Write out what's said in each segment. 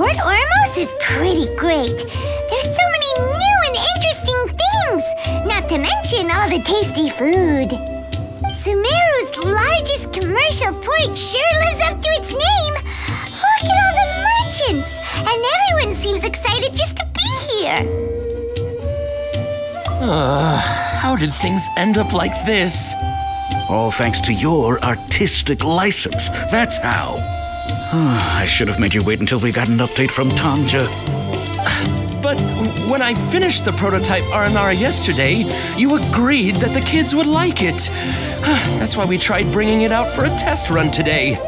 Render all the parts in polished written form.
Port Ormos is pretty great. There's so many new and interesting things, not to mention all the tasty food. Sumeru's largest commercial port sure lives up to its name. Look at all the merchants, and everyone seems excited just to be here. How did things end up like this? All thanks to your artistic license. That's how. I should have made you wait until we got an update from Tanja. But when I finished the prototype Aranara yesterday, you agreed that the kids would like it. That's why we tried bringing it out for a test run today.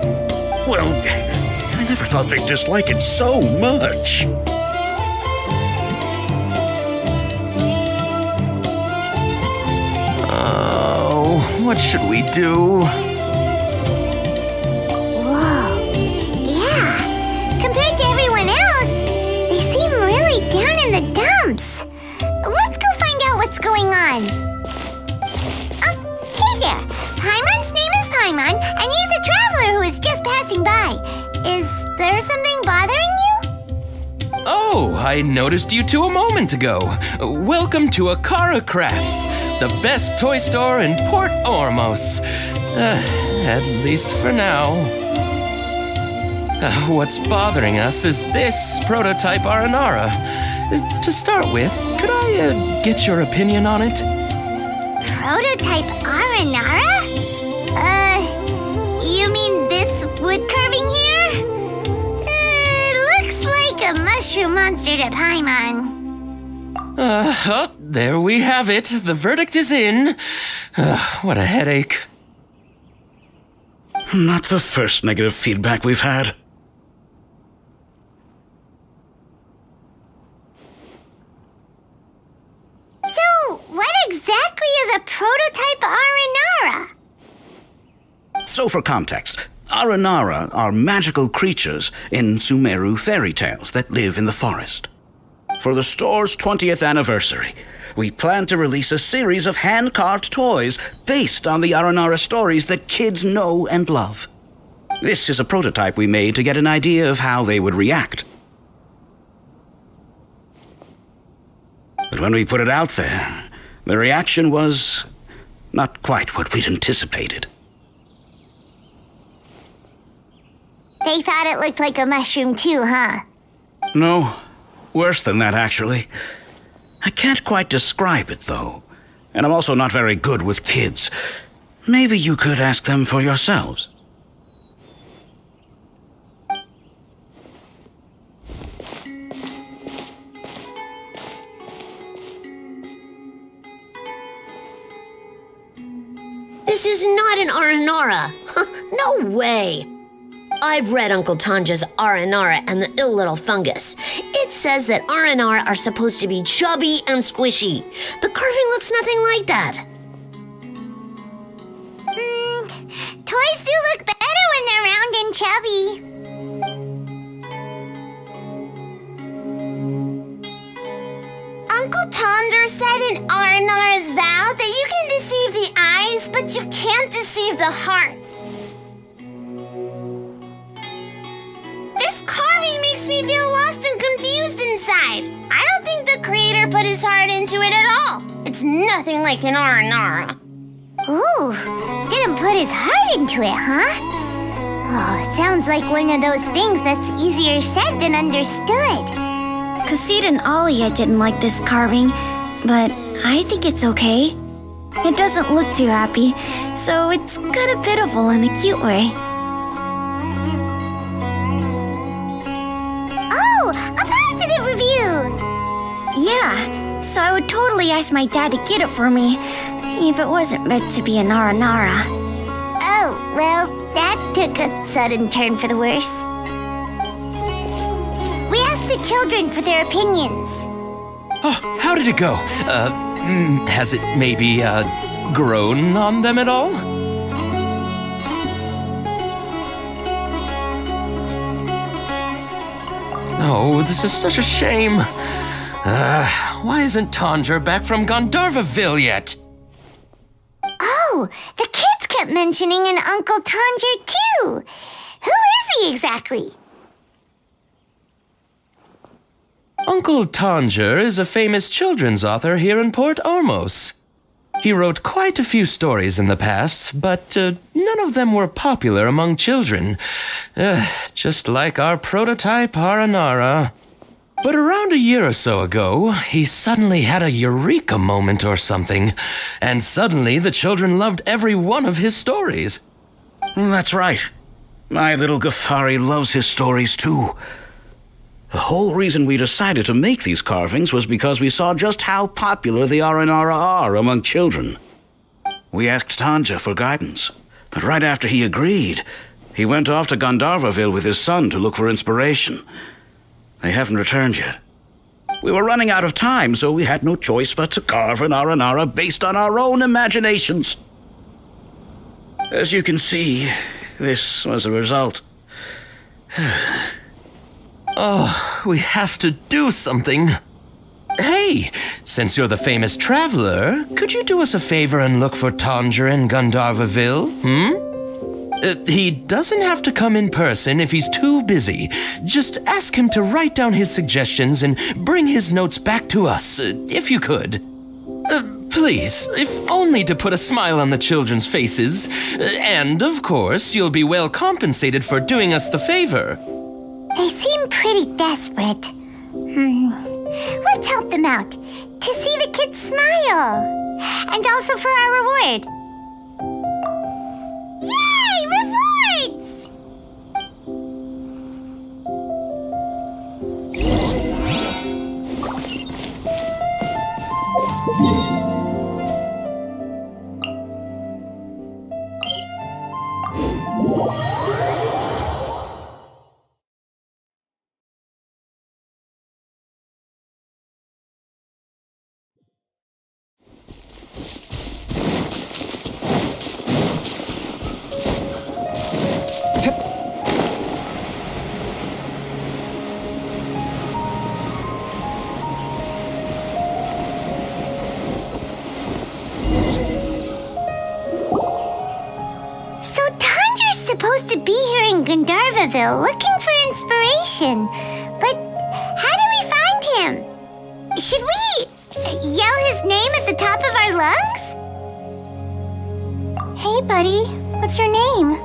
Well, I never thought they'd dislike it so much. Oh, what should we do? Whoa. Yeah. Compared to everyone else, they seem really down in the dumps. Let's go find out what's going on. Hey there. Paimon's name is Paimon, and he's a traveler who is just passing by. Is there something bothering you? Oh, I noticed you two a moment ago. Welcome to Akara Crafts, the best toy store in Port Ormos. At least for now. What's bothering us is this prototype Aranara. To start with, could I get your opinion on it? Prototype Aranara? You mean this wood carving here? Looks like a mushroom monster to Paimon. Oh, there we have it. The verdict is in. What a headache. Not the first negative feedback we've had. So, what exactly is a prototype Aranara? So for context, Aranara are magical creatures in Sumeru fairy tales that live in the forest. For the store's 20th anniversary, we plan to release a series of hand-carved toys based on the Aranara stories that kids know and love. This is a prototype we made to get an idea of how they would react. But when we put it out there, the reaction was not quite what we'd anticipated. They thought it looked like a mushroom too, huh? No, worse than that, actually. I can't quite describe it, though. And I'm also not very good with kids. Maybe you could ask them for yourselves. This is not an Aranara. No way. I've read Uncle Tanja's Aranara and the Ill Little Fungus. It says that Aranara are supposed to be chubby and squishy. The carving looks nothing like that. Toys do look better when they're round and chubby. Uncle Tonder said in Aranara's vow that you can deceive the eyes, but you can't deceive the heart. This carving makes me feel lost and confused inside. I don't think the creator put his heart into it at all. It's nothing like an Aranara. Ooh, didn't put his heart into it, huh? Oh, sounds like one of those things that's easier said than understood. Kassid and Alia didn't like this carving, but I think it's okay. It doesn't look too happy, so it's kind of pitiful in a cute way. Oh, a positive review! Yeah, so I would totally ask my dad to get it for me, if it wasn't meant to be an Aranara. Oh, well, that took a sudden turn for the worse. We asked the children for their opinions. Oh, how did it go? Has it maybe, grown on them at all? Oh, this is such a shame. Why isn't Tanger back from Gandharvaville yet? Oh, the kids kept mentioning an Uncle Tanger too. Who is he exactly? Uncle Tanger is a famous children's author here in Port Ormos. He wrote quite a few stories in the past, but none of them were popular among children. Just like our prototype Aranara. But around a year or so ago, he suddenly had a eureka moment or something, and suddenly the children loved every one of his stories. That's right. My little Ghaffari loves his stories too. The whole reason we decided to make these carvings was because we saw just how popular the Aranara are among children. We asked Tanja for guidance, but right after he agreed, he went off to Gandharvaville with his son to look for inspiration. They haven't returned yet. We were running out of time, so we had no choice but to carve an Aranara based on our own imaginations. As you can see, this was the result. Oh, we have to do something. Hey, since you're the famous traveler, could you do us a favor and look for Tanger in Gandharvaville, he doesn't have to come in person if he's too busy. Just ask him to write down his suggestions and bring his notes back to us, if you could. Please, if only to put a smile on the children's faces. And, of course, you'll be well compensated for doing us the favor. They seem pretty desperate. Let's help them out to see the kids smile. And also for our reward. Yay! Rewards! Supposed to be here in Gandharvaville looking for inspiration. But how do we find him? Should we yell his name at the top of our lungs? Hey, buddy. What's your name?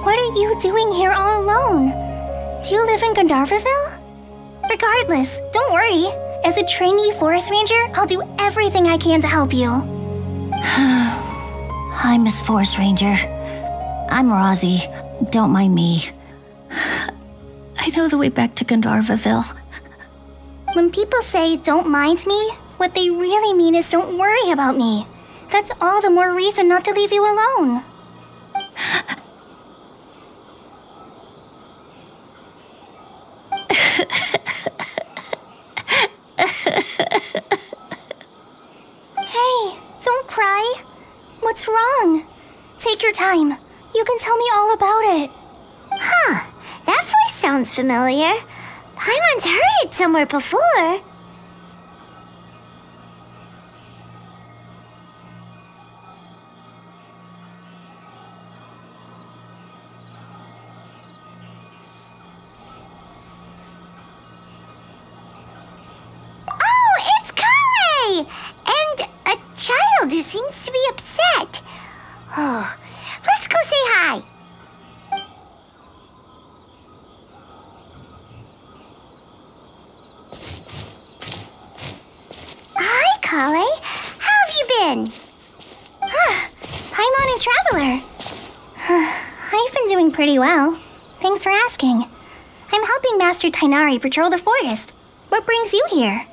What are you doing here all alone? Do you live in Gandharvaville? Regardless, don't worry. As a trainee forest ranger, I'll do everything I can to help you. Hi, Miss Forest Ranger. I'm Rosie. Don't mind me. I know the way back to Gandharvaville. When people say, don't mind me, what they really mean is don't worry about me. That's all the more reason not to leave you alone. Hey, don't cry. What's wrong? Take your time. You can tell me all about it. Huh, that voice sounds familiar. Paimon's heard it somewhere before. Oh, it's Kale! And a child who seems to be upset. Oh, let's go say hi. Hi, Kale. How have you been? Paimon and Traveler. I've been doing pretty well. Thanks for asking. I'm helping Master Tainari patrol the forest. What brings you here?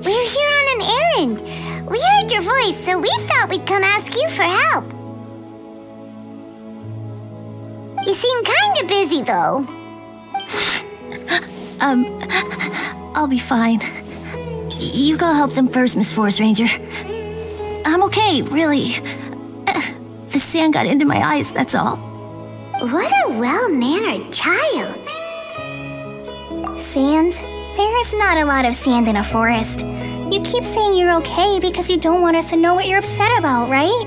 We're here on an errand. We heard your voice, so we thought we'd come ask you for help. You seem kind of busy, though. I'll be fine. You go help them first, Miss Forest Ranger. I'm okay, really. The sand got into my eyes, that's all. What a well-mannered child. Sand? There's not a lot of sand in a forest. You keep saying you're okay because you don't want us to know what you're upset about, right?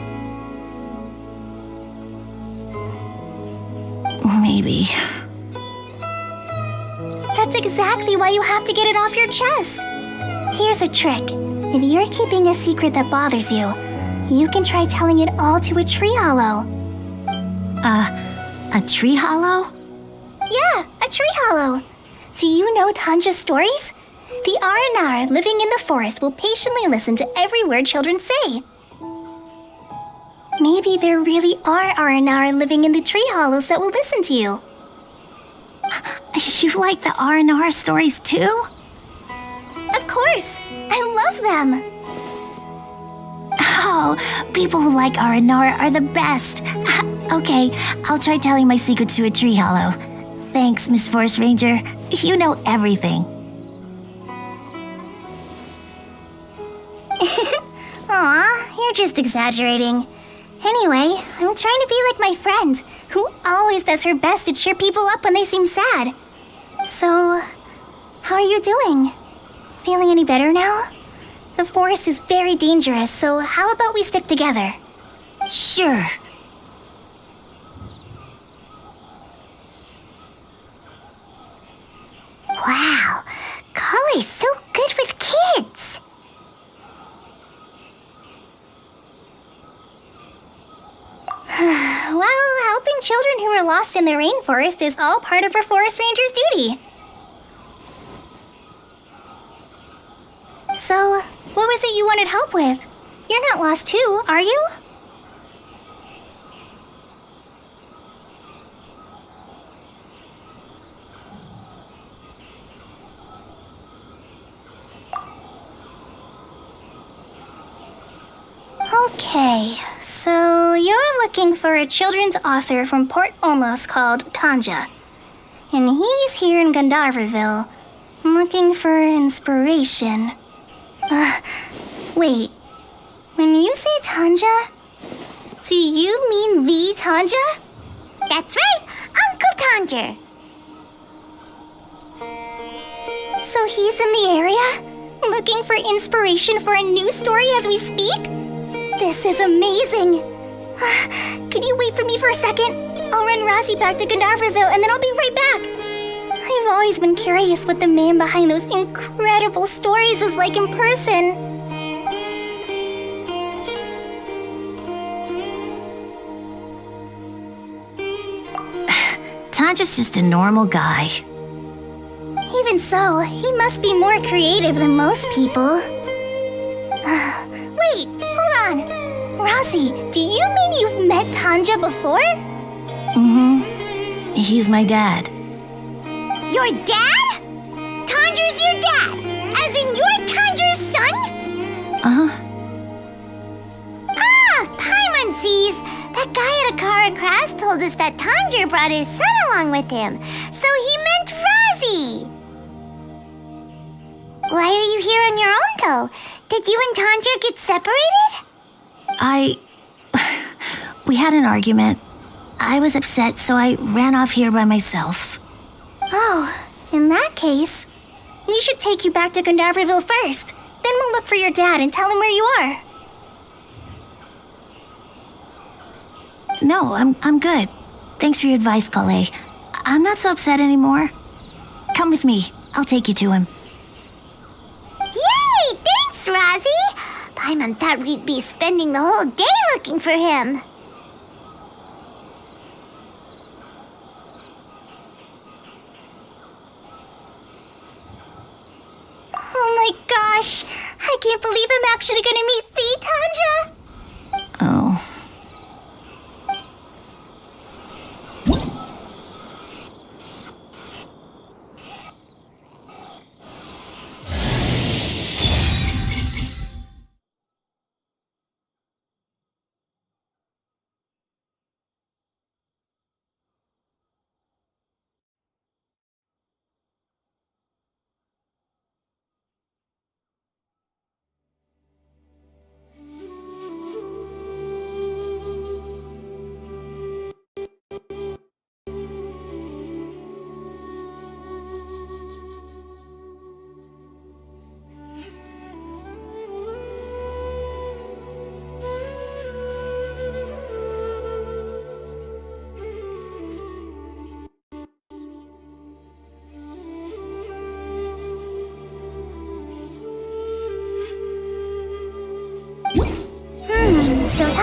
Maybe. That's exactly why you have to get it off your chest. Here's a trick. If you're keeping a secret that bothers you, you can try telling it all to a tree hollow. A tree hollow? Yeah, a tree hollow. Do you know Tanja's stories? The Aranara living in the forest will patiently listen to every word children say. Maybe there really are Aranara living in the tree hollows that will listen to you. You like the R&R stories too? Of course, I love them. Oh, people who like R&R are the best. Okay, I'll try telling my secrets to a tree hollow. Thanks, Miss Forest Ranger. You know everything. Aw, you're just exaggerating. Anyway, I'm trying to be like my friend, who always does her best to cheer people up when they seem sad. So, how are you doing? Feeling any better now? The forest is very dangerous, so how about we stick together? Sure. Wow, Kale's so good with kids. Well, helping children who are lost in the rainforest is all part of a forest ranger's duty. So, what was it you wanted help with? You're not lost too, are you? Okay, so you're looking for a children's author from Port Olmos called Tanja. And he's here in Gandharvaville, looking for inspiration. Wait. When you say Tanja, do you mean the Tanja? That's right, Uncle Tanger. So he's in the area, looking for inspiration for a new story as we speak? This is amazing. Could you wait for me for a second? I'll run Razzie back to Gandharvaville and then I'll be right back. I've always been curious what the man behind those incredible stories is like in person. Tanja's just a normal guy. Even so, he must be more creative than most people. Wait, hold on. Razzie, do you mean you've met Tanja before? Mm-hmm. He's my dad. Your dad? Tanger's your dad? As in you're Tanger's son? Uh-huh. Ah, Paimon sees. That guy at Akara Crafts told us that Tanger brought his son along with him. So he meant Razzie. Why are you here on your own, though? Did you and Tanger get separated? We had an argument. I was upset, so I ran off here by myself. Oh, in that case, we should take you back to Gandharvaville first. Then we'll look for your dad and tell him where you are. No, I'm good. Thanks for your advice, Kale. I'm not so upset anymore. Come with me. I'll take you to him. Yay! Thanks, Razzie! Paimon thought we'd be spending the whole day looking for him. Oh my gosh! I can't believe I'm actually gonna meet the Tanja! Oh.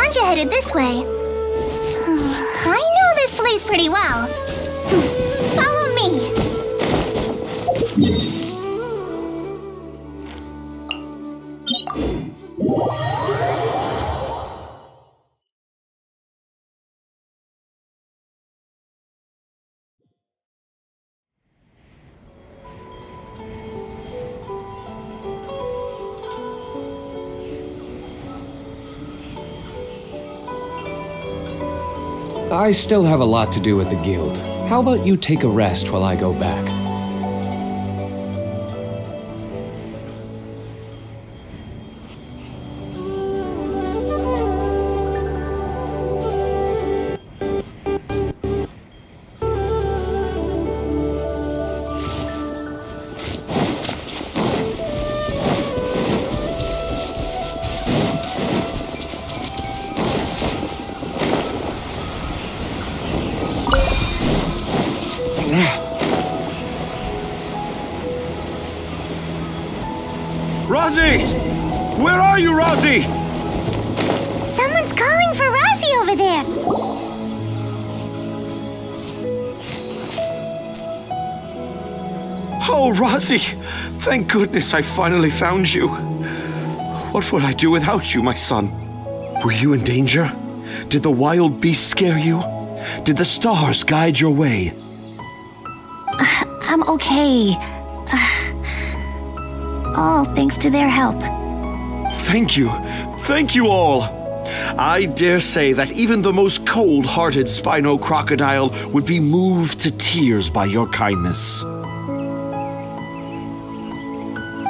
Tanja headed this way. I know this place pretty well. Follow me. I still have a lot to do at the guild. How about you take a rest while I go back? Rosie! Where are you, Rosie? Someone's calling for Rosie over there. Oh, Rosie! Thank goodness I finally found you. What would I do without you, my son? Were you in danger? Did the wild beasts scare you? Did the stars guide your way? I'm okay. All thanks to their help. Thank you. Thank you all. I dare say that even the most cold-hearted Spino crocodile would be moved to tears by your kindness.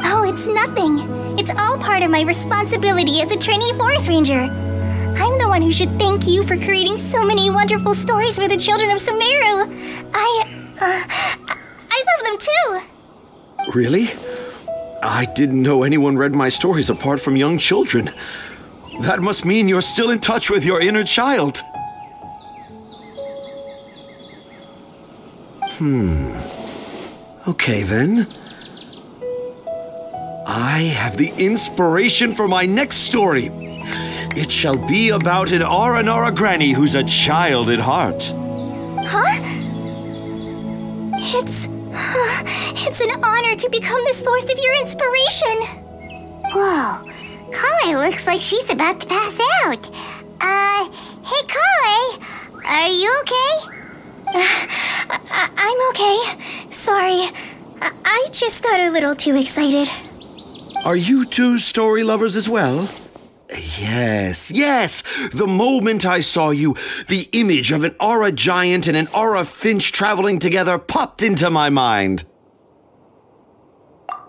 Oh, it's nothing. It's all part of my responsibility as a trainee forest ranger. I'm the one who should thank you for creating so many wonderful stories for the children of Sumeru. I love them too. Really? I didn't know anyone read my stories apart from young children. That must mean you're still in touch with your inner child. Okay then. I have the inspiration for my next story. It shall be about an Aranara granny who's a child at heart. Huh? It's an honor to become the source of your inspiration. Whoa, Kale looks like she's about to pass out. Hey Kale, are you okay? I'm okay. Sorry. I just got a little too excited. Are you two story lovers as well? Yes. The moment I saw you, the image of an aura giant and an aura finch traveling together popped into my mind.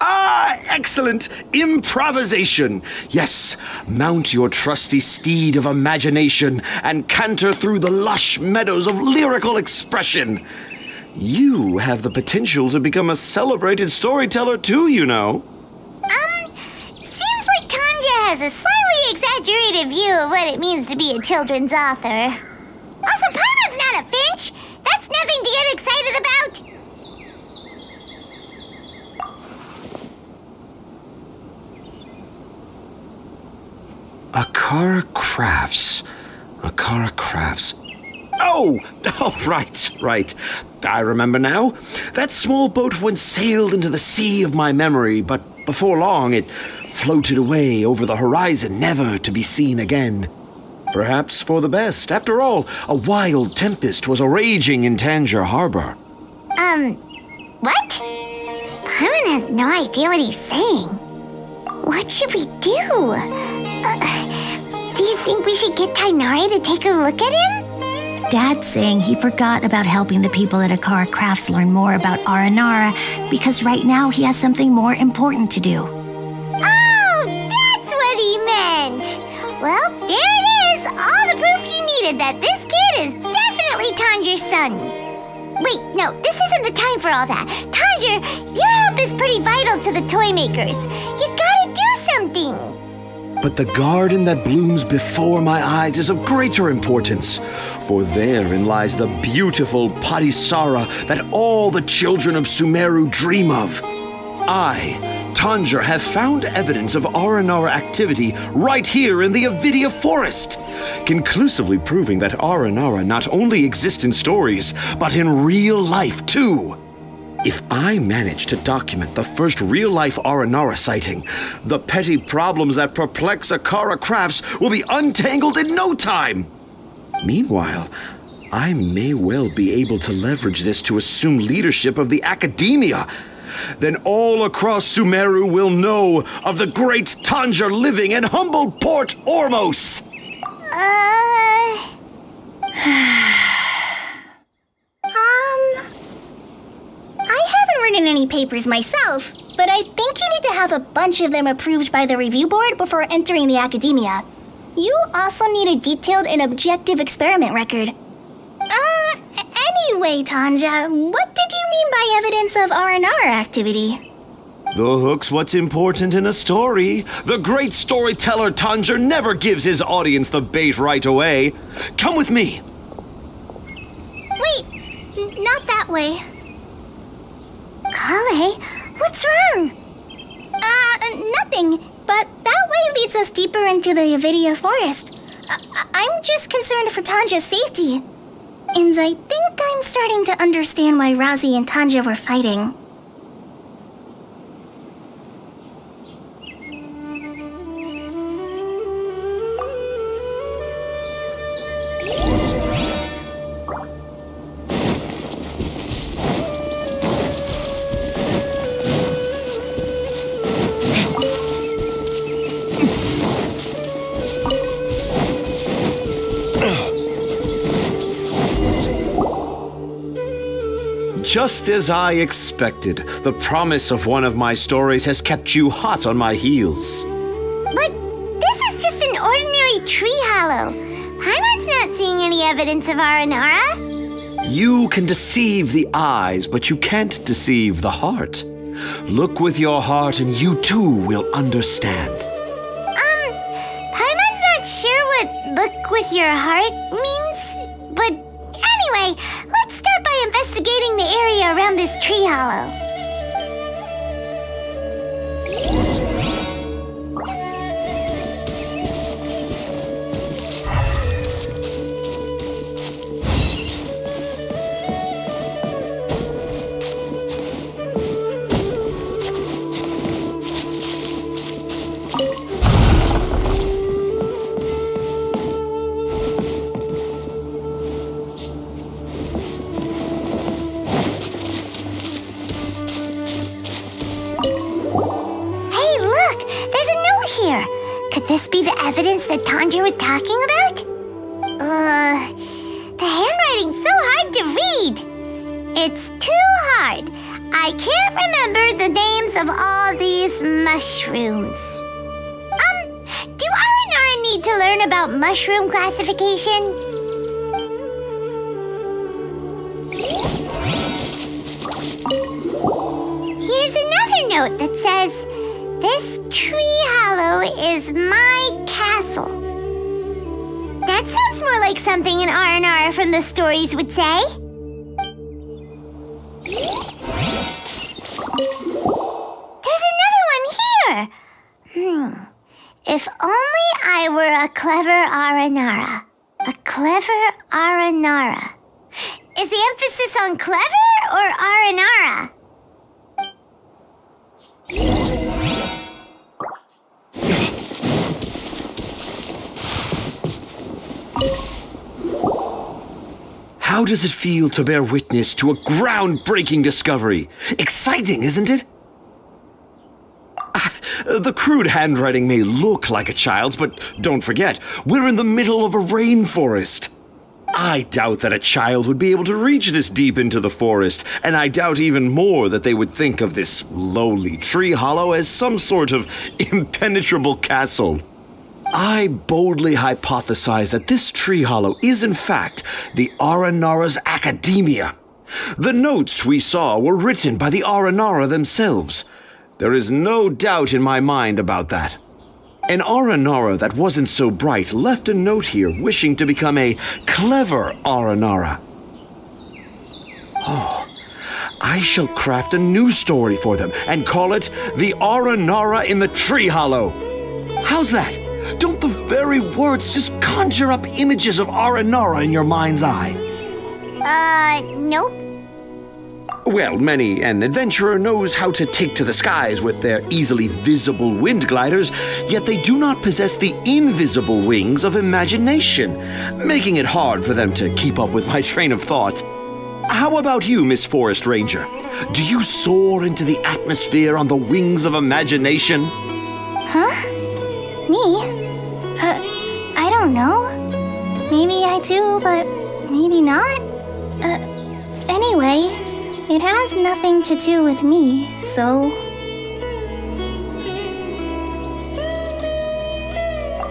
Ah, excellent! Improvisation! Yes, mount your trusty steed of imagination and canter through the lush meadows of lyrical expression. You have the potential to become a celebrated storyteller too, you know. Seems like Tanja has a slightly exaggerated view of what it means to be a children's author. Also, Paimon's not a finch. That's nothing to get excited about. Akara Crafts. Oh, right. I remember now. That small boat once sailed into the sea of my memory, but before long it floated away over the horizon, never to be seen again. Perhaps for the best. After all, a wild tempest was a-raging in Tangier Harbor. What? Paimon has no idea what he's saying. What should we do? Do you think we should get Tainari to take a look at him? Dad's saying he forgot about helping the people at Akara Crafts learn more about Aranara because right now he has something more important to do. Oh, that's what he meant! Well, there it is! All the proof you needed that this kid is definitely Tanger's son. Wait, no, this isn't the time for all that. Tanger, your help is pretty vital to the toy makers. You gotta do something! But the garden that blooms before my eyes is of greater importance, for therein lies the beautiful Parisara that all the children of Sumeru dream of. I, Tanger, have found evidence of Aranara activity right here in the Avidia forest. conclusively proving that Aranara not only exists in stories, but in real life too. If I manage to document the first real-life Aranara sighting, the petty problems that perplex Akara Crafts will be untangled in no time. Meanwhile, I may well be able to leverage this to assume leadership of the academia. Then all across Sumeru will know of the great Tanja living in humble Port Ormos. I haven't written any papers myself, but I think you need to have a bunch of them approved by the review board before entering the academia. You also need a detailed and objective experiment record. Anyway, Tanja, what did you mean by evidence of R&R activity? The hook's what's important in a story. The great storyteller Tanja never gives his audience the bait right away. Come with me. Wait, not that way. Kale, what's wrong? Nothing, but that way leads us deeper into the Avidia forest. I'm just concerned for Tanja's safety. And I think I'm starting to understand why Razi and Tanja were fighting. Just as I expected, the promise of one of my stories has kept you hot on my heels. But this is just an ordinary tree hollow. Paimon's not seeing any evidence of Aranara. You can deceive the eyes, but you can't deceive the heart. Look with your heart and you too will understand. Paimon's not sure what look with your heart means, but anyway, let's start by investigating the area around this tree hollow. Could this be the evidence that Tanja was talking about? The handwriting's so hard to read. It's too hard. I can't remember the names of all these mushrooms. Do R&R need to learn about mushroom classification? Here's another note that says, "This tree hollow is my castle." That sounds more like something an R&R from the stories would say. There's another one here. If only I were a clever R&R. A clever R&R. Is the emphasis on clever or R&R? How does it feel to bear witness to a groundbreaking discovery? Exciting, isn't it? The crude handwriting may look like a child's, but don't forget, we're in the middle of a rainforest. I doubt that a child would be able to reach this deep into the forest, and I doubt even more that they would think of this lowly tree hollow as some sort of impenetrable castle. I boldly hypothesize that this tree hollow is in fact the Aranara's academia. The notes we saw were written by the Aranara themselves. There is no doubt in my mind about that. An Aranara that wasn't so bright left a note here wishing to become a clever Aranara. Oh, I shall craft a new story for them and call it The Aranara in the Tree Hollow. How's that? Don't the very words just conjure up images of Aranara in your mind's eye. Nope. Well, many an adventurer knows how to take to the skies with their easily visible wind gliders, yet they do not possess the invisible wings of imagination, making it hard for them to keep up with my train of thought. How about you, Miss Forest Ranger? Do you soar into the atmosphere on the wings of imagination? Huh? Me? I don't know. Maybe I do, but maybe not. Anyway, it has nothing to do with me, so...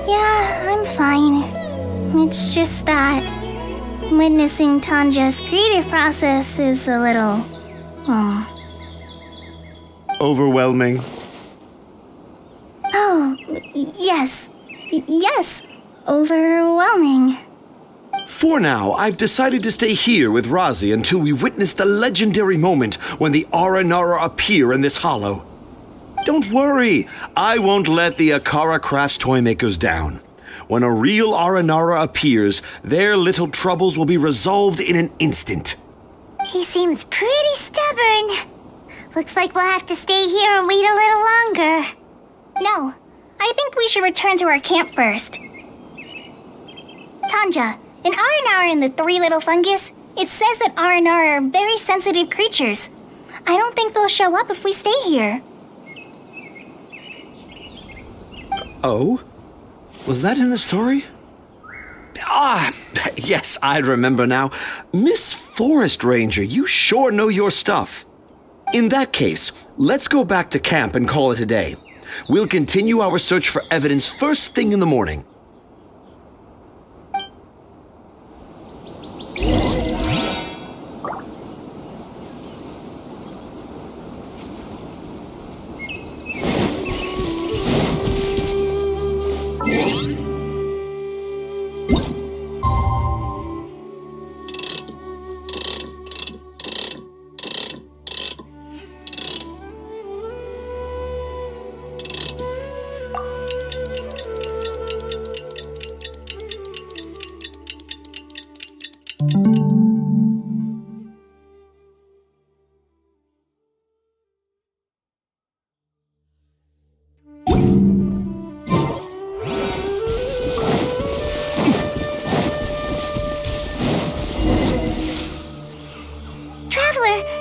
Yeah, I'm fine. It's just that witnessing Tanja's creative process is a little... Overwhelming. Oh, yes. Yes, overwhelming. For now, I've decided to stay here with Razi until we witness the legendary moment when the Aranara appear in this hollow. Don't worry, I won't let the Akara Crafts toy makers down. When a real Aranara appears, their little troubles will be resolved in an instant. He seems pretty stubborn. Looks like we'll have to stay here and wait a little longer. No, I think we should return to our camp first. Tanja, in Aranara and the Three Little Fungus, it says that Aranara are very sensitive creatures. I don't think they'll show up if we stay here. Oh? Was that in the story? Ah, yes, I remember now. Miss Forest Ranger, you sure know your stuff. In that case, let's go back to camp and call it a day. We'll continue our search for evidence first thing in the morning.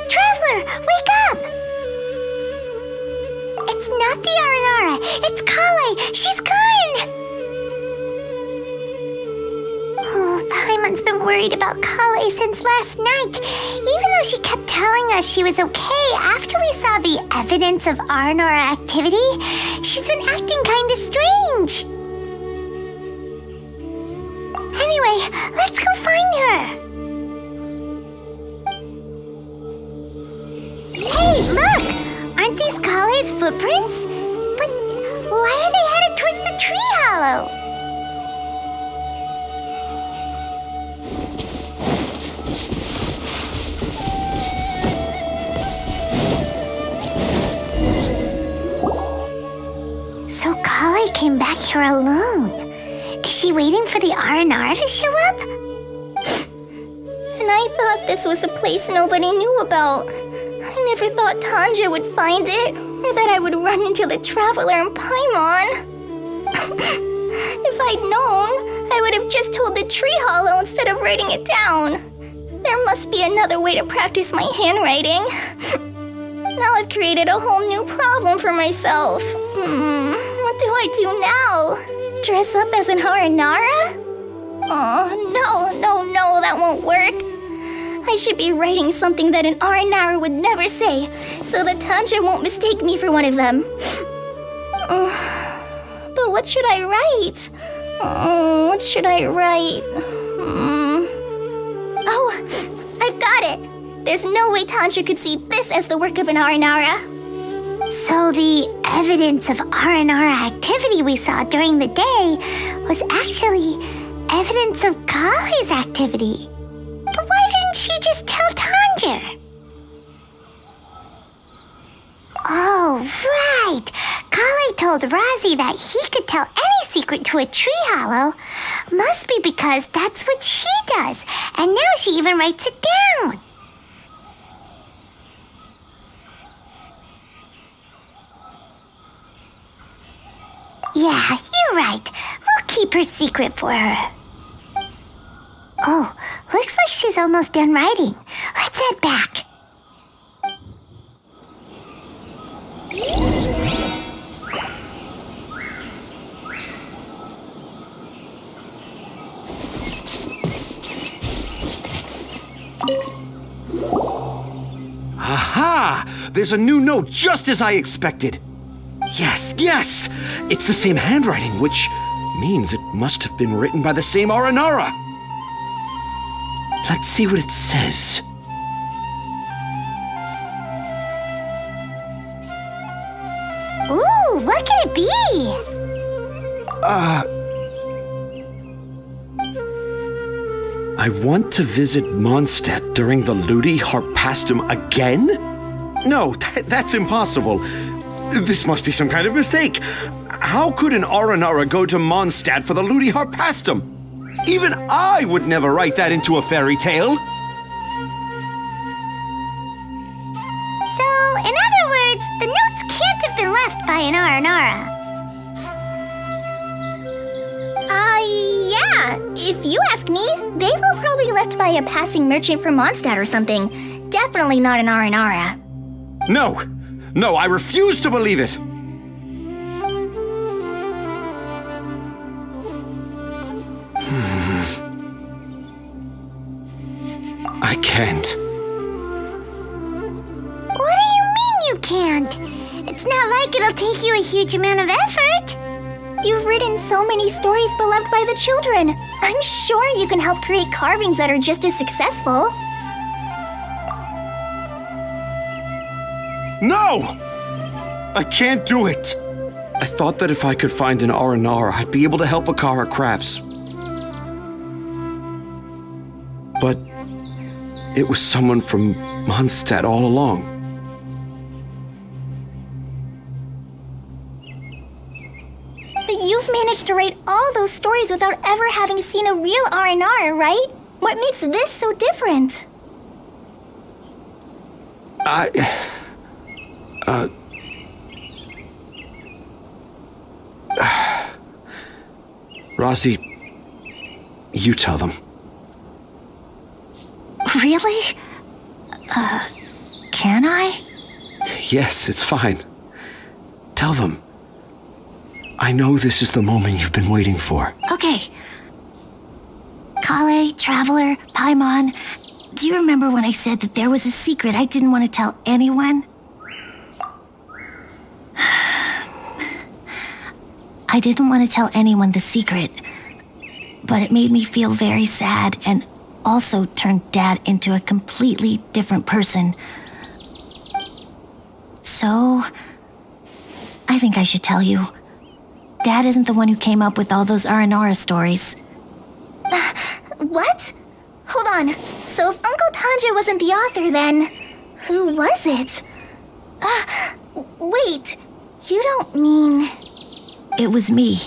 Traveler, wake up! It's not the Aranara, it's Kale! She's gone! Oh, Paimon's been worried about Kale since last night. Even though she kept telling us she was okay after we saw the evidence of Aranara activity, she's been acting kind of strange. Anyway, let's go find her. Hey, look! Aren't these Kale's footprints? But why are they headed towards the tree hollow? So Kale came back here alone. Is she waiting for the Aranara to show up? And I thought this was a place nobody knew about. I never thought Tanja would find it, or that I would run into the Traveler and Paimon. If I'd known, I would have just told the tree hollow instead of writing it down. There must be another way to practice my handwriting. Now I've created a whole new problem for myself. What do I do now? Dress up as an Aranara? Oh, no, that won't work. I should be writing something that an Aranara would never say, so that Tanja won't mistake me for one of them. But what should I write? What should I write? Oh, I've got it! There's no way Tanja could see this as the work of an Aranara. So the evidence of Aranara activity we saw during the day was actually evidence of Kale's activity. But why didn't she just tell Tanja? Oh, right. Kale told Razi that he could tell any secret to a tree hollow must be because that's what she does, and now she even writes it down. Yeah, you're right. We'll keep her secret for her. Oh, looks like she's almost done writing. Let's head back. Aha! There's a new note just as I expected. Yes, yes! It's the same handwriting, which means it must have been written by the same Aranara. Let's see what it says. Ooh, what could it be? I want to visit Mondstadt during the Ludi Harpastum again? No, that's impossible. This must be some kind of mistake. How could an Aranara go to Mondstadt for the Ludi Harpastum? Even I would never write that into a fairy tale. So, in other words, the notes can't have been left by an Aranara. Yeah. If you ask me, they were probably left by a passing merchant from Mondstadt or something. Definitely not an Aranara. No, I refuse to believe it. I can't. What do you mean you can't? It's not like it'll take you a huge amount of effort. You've written so many stories beloved by the children. I'm sure you can help create carvings that are just as successful. No! I can't do it. I thought that if I could find an Aranara, I'd be able to help Akara Crafts. But it was someone from Mondstadt all along. But you've managed to write all those stories without ever having seen a real Aranara, right? What makes this so different? Rossi, you tell them. Really? Can I? Yes, it's fine. Tell them. I know this is the moment you've been waiting for. Okay. Kale, Traveler, Paimon, do you remember when I said that there was a secret I didn't want to tell anyone? I didn't want to tell anyone the secret, but it made me feel very sad and also turned Dad into a completely different person. So, I think I should tell you. Dad isn't the one who came up with all those Aranara stories. What? Hold on. So if Uncle Tanja wasn't the author, then who was it? Wait. You don't mean... It was me.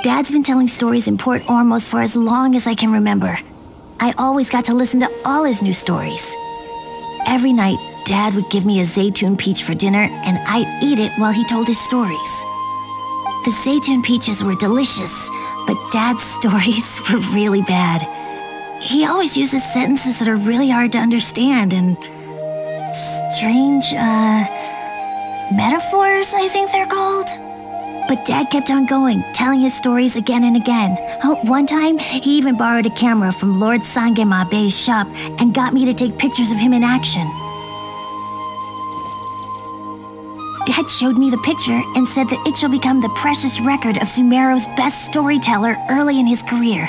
Dad's been telling stories in Port Ormos for as long as I can remember. I always got to listen to all his new stories. Every night, Dad would give me a Zaytun peach for dinner, and I'd eat it while he told his stories. The Zaytun peaches were delicious, but Dad's stories were really bad. He always uses sentences that are really hard to understand and strange, metaphors, I think they're called. But Dad kept on going, telling his stories again and again. One time, he even borrowed a camera from Lord Sangema Bey's shop and got me to take pictures of him in action. Dad showed me the picture and said that it shall become the precious record of Sumeru's best storyteller early in his career.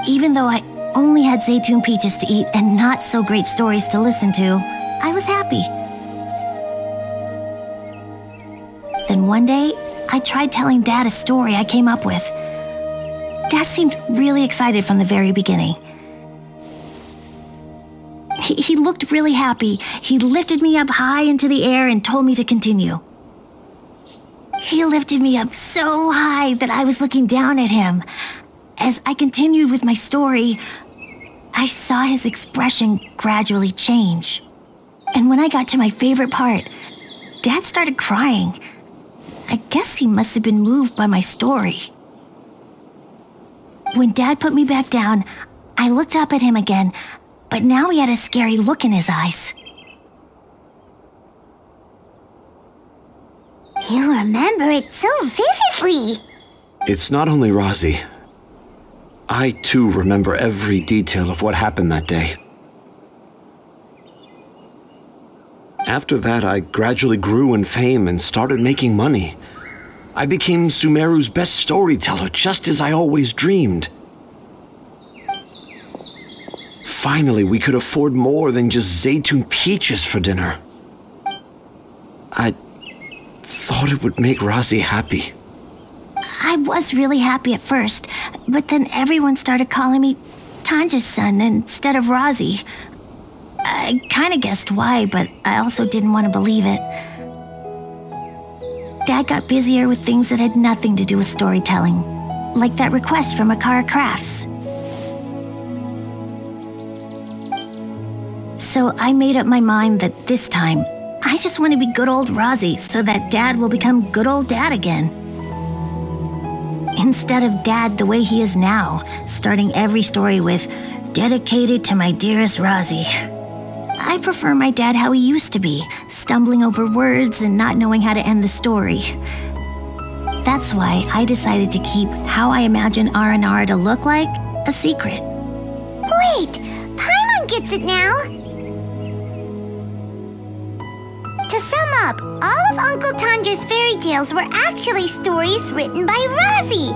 Even though I only had Zaytun peaches to eat and not so great stories to listen to, I was happy. Then one day, I tried telling Dad a story I came up with. Dad seemed really excited from the very beginning. He looked really happy. He lifted me up high into the air and told me to continue. He lifted me up so high that I was looking down at him. As I continued with my story, I saw his expression gradually change. And when I got to my favorite part, Dad started crying. I guess he must have been moved by my story. When Dad put me back down, I looked up at him again, but now he had a scary look in his eyes. You remember it so vividly. It's not only Rosie. I too remember every detail of what happened that day. After that, I gradually grew in fame and started making money. I became Sumeru's best storyteller, just as I always dreamed. Finally, we could afford more than just Zaytun peaches for dinner. I thought it would make Rosie happy. I was really happy at first, but then everyone started calling me Tanja's son instead of Rosie. I kind of guessed why, but I also didn't want to believe it. Dad got busier with things that had nothing to do with storytelling, like that request from Akara Crafts. So I made up my mind that this time, I just want to be good old Rosie so that Dad will become good old Dad again. Instead of Dad the way he is now, starting every story with, "Dedicated to my dearest Rosie." I prefer my dad how he used to be, stumbling over words and not knowing how to end the story. That's why I decided to keep how I imagine Aranara to look like a secret. Wait, Paimon gets it now. To sum up, all of Uncle Tandra's fairy tales were actually stories written by Rosie.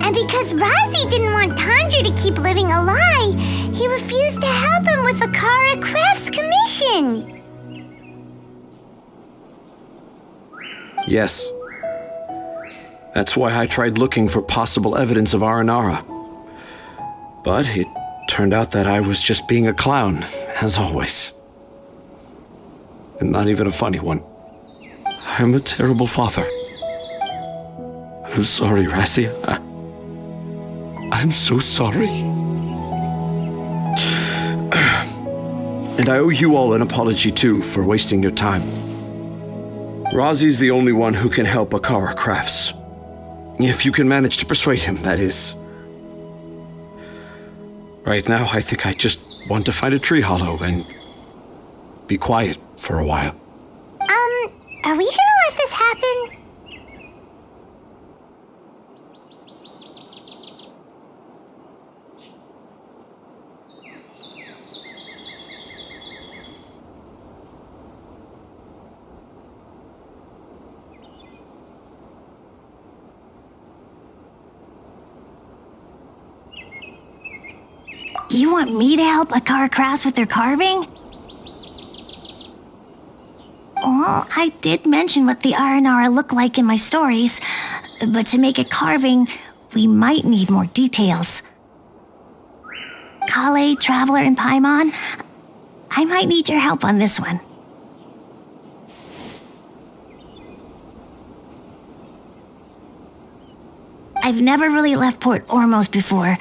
And because Rosie didn't want Tandra to keep living a lie, he refused to help him with the Akara Crafts commission. Yes. That's why I tried looking for possible evidence of Aranara. But it turned out that I was just being a clown, as always. And not even a funny one. I'm a terrible father. I'm sorry, Rassi. I'm so sorry. And I owe you all an apology, too, for wasting your time. Rosie's the only one who can help Akara Crafts. If you can manage to persuade him, that is. Right now, I think I just want to find a tree hollow and be quiet for a while. Are we gonna let this happen? You want me to help Akara Crafts with their carving? Well, I did mention what the Aranara look like in my stories, but to make a carving, we might need more details. Kale, Traveler, and Paimon, I might need your help on this one. I've never really left Port Ormos before.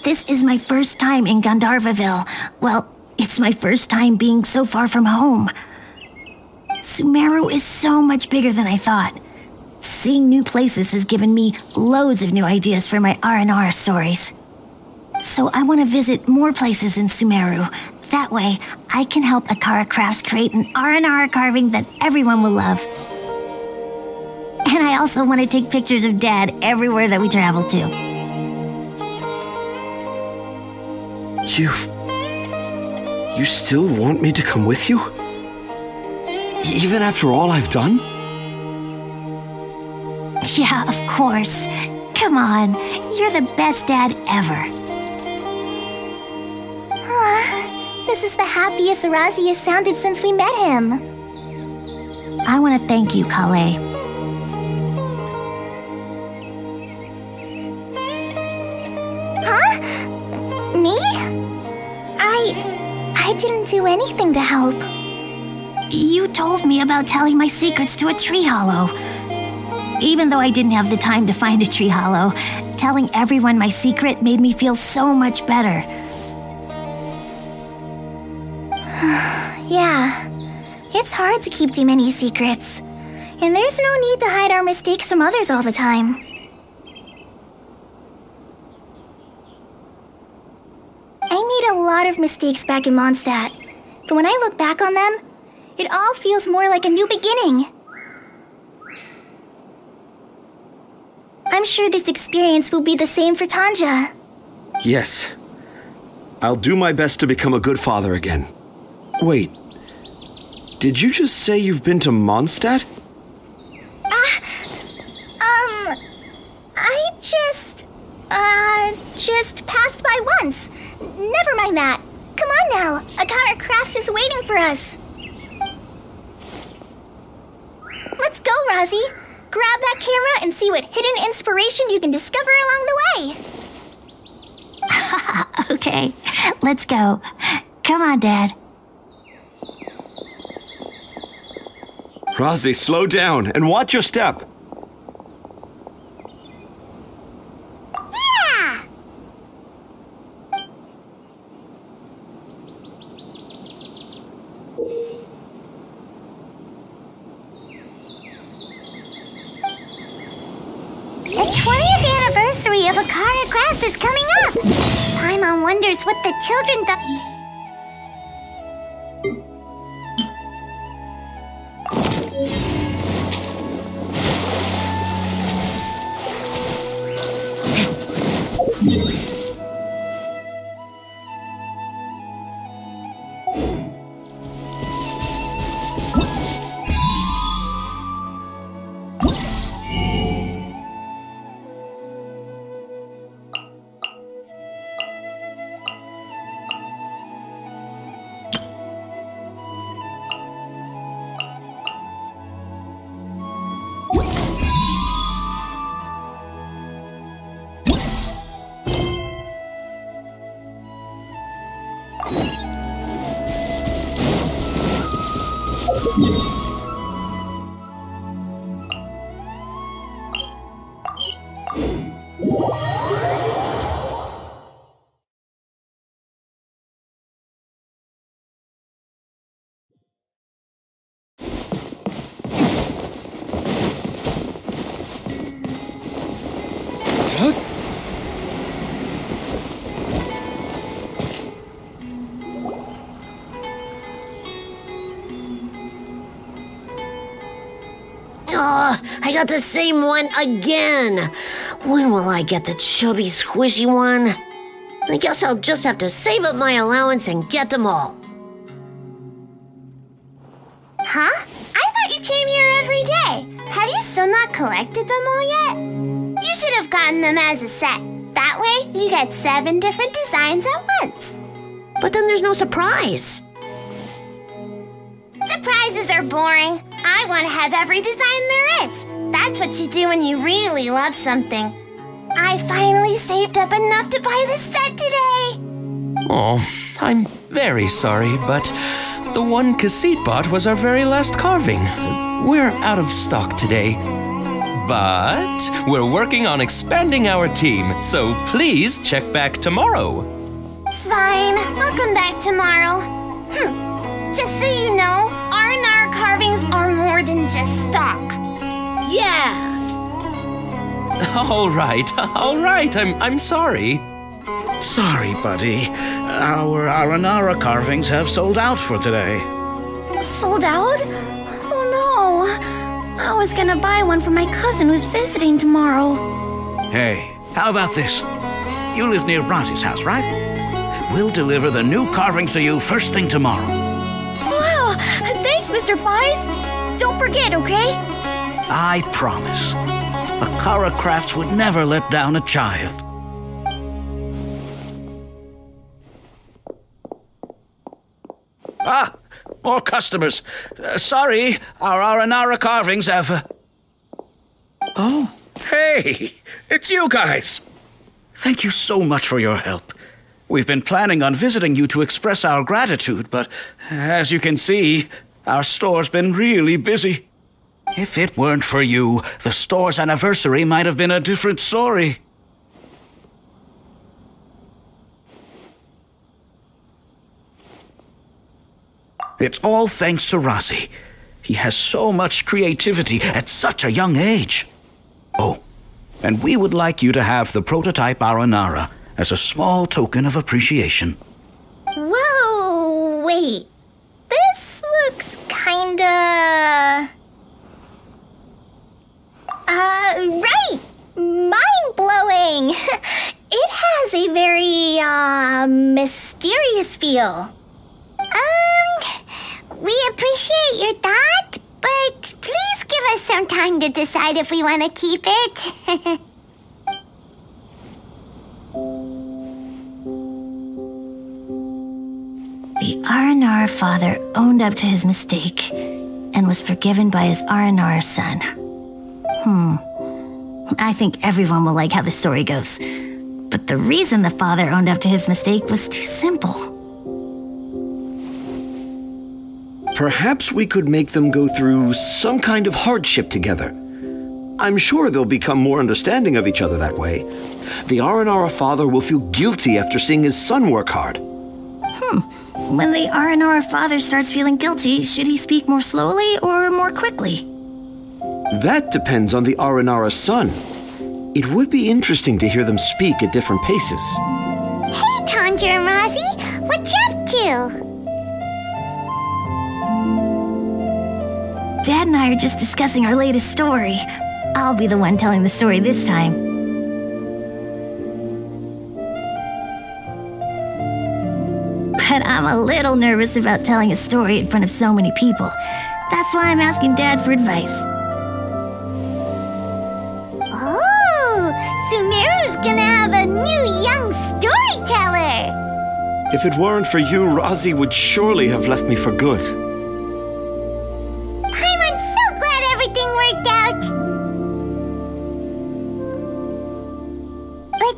This is my first time in Gandharvaville. Well, it's my first time being so far from home. Sumeru is so much bigger than I thought. Seeing new places has given me loads of new ideas for my Aranara stories. So I want to visit more places in Sumeru. That way, I can help Akara Crafts create an Aranara carving that everyone will love. And I also want to take pictures of Dad everywhere that we travel to. You still want me to come with you? Even after all I've done? Yeah, of course. Come on, you're the best dad ever. This is the happiest Razi has sounded since we met him. I want to thank you, Kale. Huh? Me? I didn't do anything to help. You told me about telling my secrets to a tree hollow. Even though I didn't have the time to find a tree hollow, telling everyone my secret made me feel so much better. Yeah, it's hard to keep too many secrets. And there's no need to hide our mistakes from others all the time. I made a lot of mistakes back in Mondstadt, but when I look back on them, it all feels more like a new beginning. I'm sure this experience will be the same for Tanja. Yes. I'll do my best to become a good father again. Wait. Did you just say you've been to Mondstadt? I just passed by once. Never mind that. Come on now. Akara Crafts is waiting for us. Let's go, Rozzy. Grab that camera and see what hidden inspiration you can discover along the way. Okay, let's go. Come on, Dad. Rozzy, slow down and watch your step. Yeah! The 20th anniversary of Akara Crafts is coming up! Paimon wonders what the children thought. Oh, I got the same one again. When will I get the chubby, squishy one? I guess I'll just have to save up my allowance and get them all. Huh? I thought you came here every day. Have you still not collected them all yet? You should have gotten them as a set. That way, you get 7 different designs at once. But then there's no surprise. Surprises are boring. I want to have every design there is. That's what you do when you really love something. I finally saved up enough to buy the set today. Oh, I'm very sorry, but the one Cassit bought was our very last carving. We're out of stock today. But we're working on expanding our team, so please check back tomorrow. Fine, I'll come back tomorrow. Just so you know, R&R carvings are more than just stock. Yeah! All right, I'm sorry. Sorry, buddy. Our Aranara carvings have sold out for today. Sold out? Oh no. I was gonna buy one for my cousin who's visiting tomorrow. Hey, how about this? You live near Bronte's house, right? We'll deliver the new carvings to you first thing tomorrow. Wow! Thanks, Mr. Fies! Don't forget, okay? I promise. Akara Crafts would never let down a child. Ah, more customers. Sorry, our Aranara carvings have... Oh, hey, it's you guys. Thank you so much for your help. We've been planning on visiting you to express our gratitude, but as you can see, our store's been really busy. If it weren't for you, the store's anniversary might have been a different story. It's all thanks to Rossi. He has so much creativity at such a young age. Oh, and we would like you to have the prototype Aranara as a small token of appreciation. Whoa, wait. This looks kinda... right! Mind-blowing! It has a very, mysterious feel. We appreciate your thought, but please give us some time to decide if we want to keep it. The Aranara father owned up to his mistake and was forgiven by his Aranara son. I think everyone will like how the story goes. But the reason the father owned up to his mistake was too simple. Perhaps we could make them go through some kind of hardship together. I'm sure they'll become more understanding of each other that way. The Aranara father will feel guilty after seeing his son work hard. When the Aranara father starts feeling guilty, should he speak more slowly or more quickly? That depends on the Aranara son. It would be interesting to hear them speak at different paces. Hey, Tanja and Rosie, what you up to? Dad and I are just discussing our latest story. I'll be the one telling the story this time. But I'm a little nervous about telling a story in front of so many people. That's why I'm asking Dad for advice. Oh, Sumeru's gonna have a new young storyteller. If it weren't for you, Rosie would surely have left me for good. I'm so glad everything worked out. But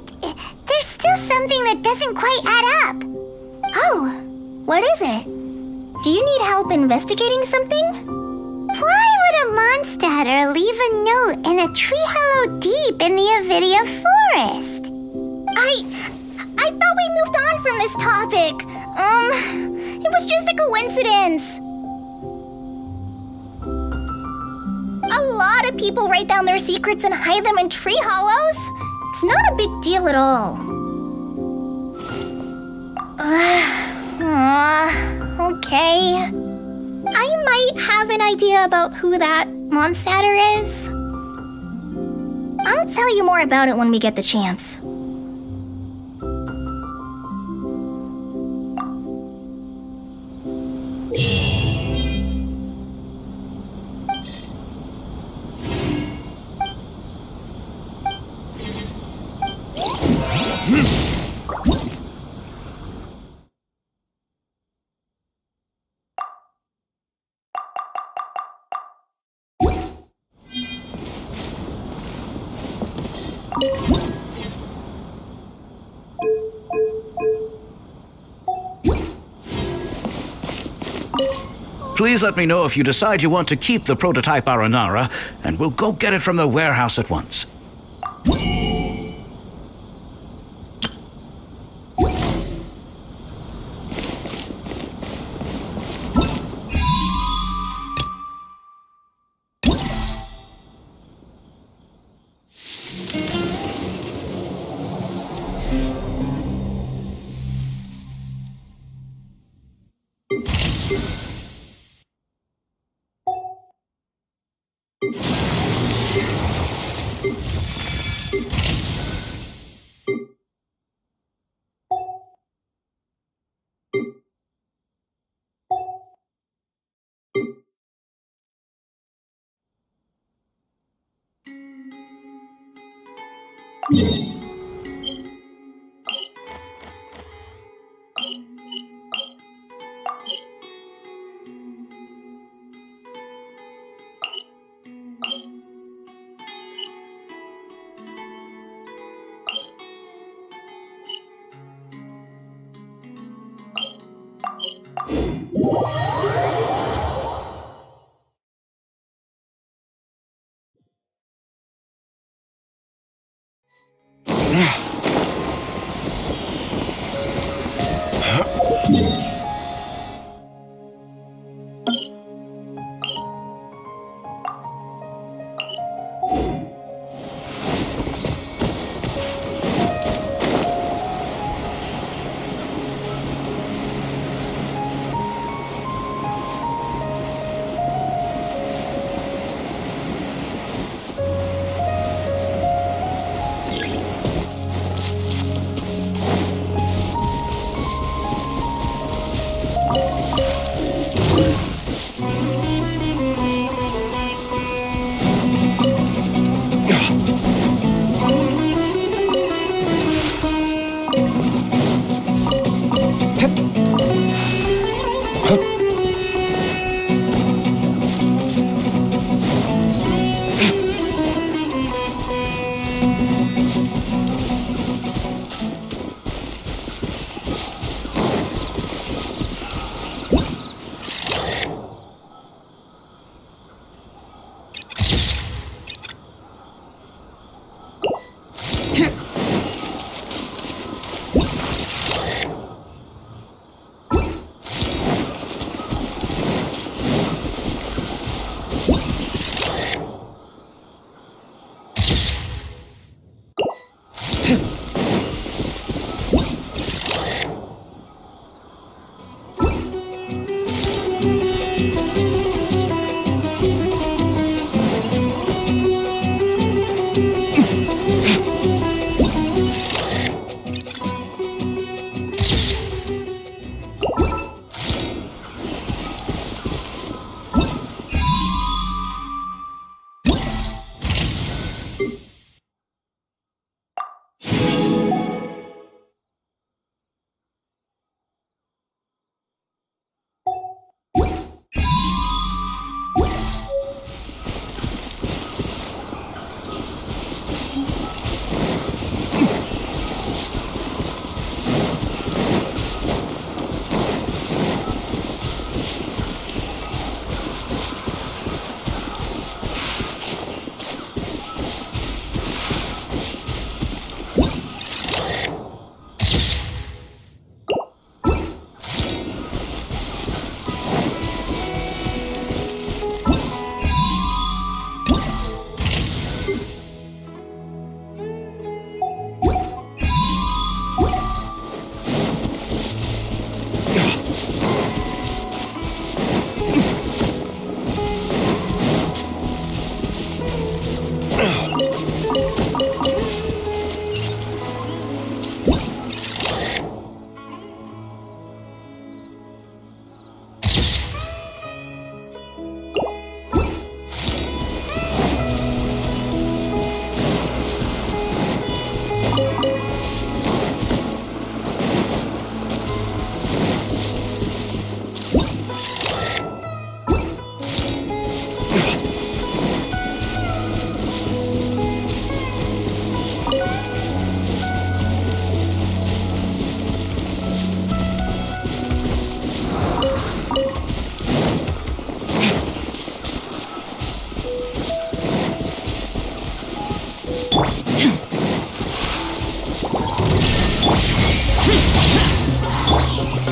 there's still something that doesn't quite add up. Oh, what is it? Do you need help investigating something? Why would a monster leave a note in a tree hollow deep in the Avidia forest? I thought we moved on from this topic. It was just a coincidence. A lot of people write down their secrets and hide them in tree hollows. It's not a big deal at all. Okay. I might have an idea about who that monster is. I'll tell you more about it when we get the chance. Please let me know if you decide you want to keep the prototype Aranara, and we'll go get it from the warehouse at once.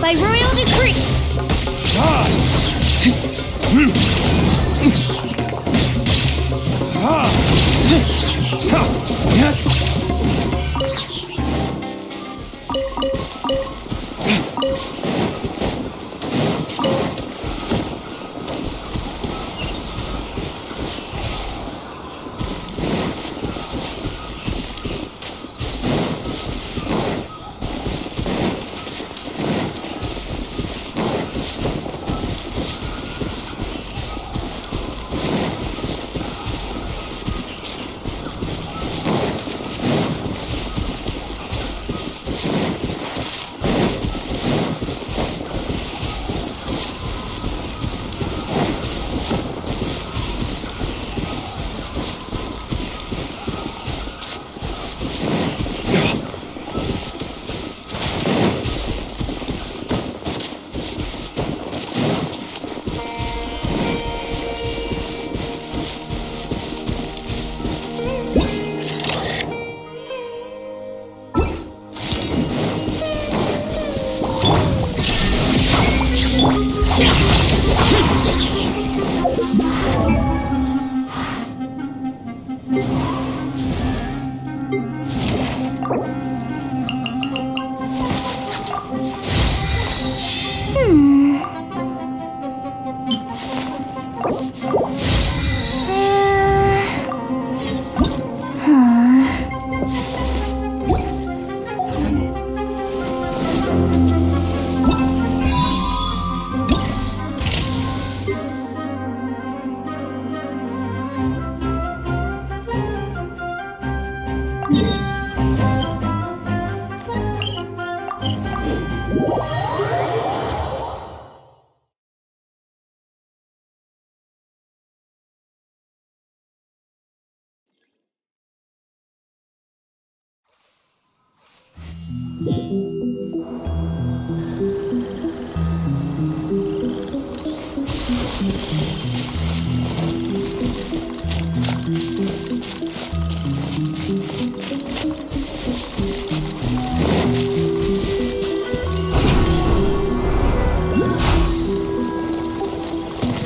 By royal decree.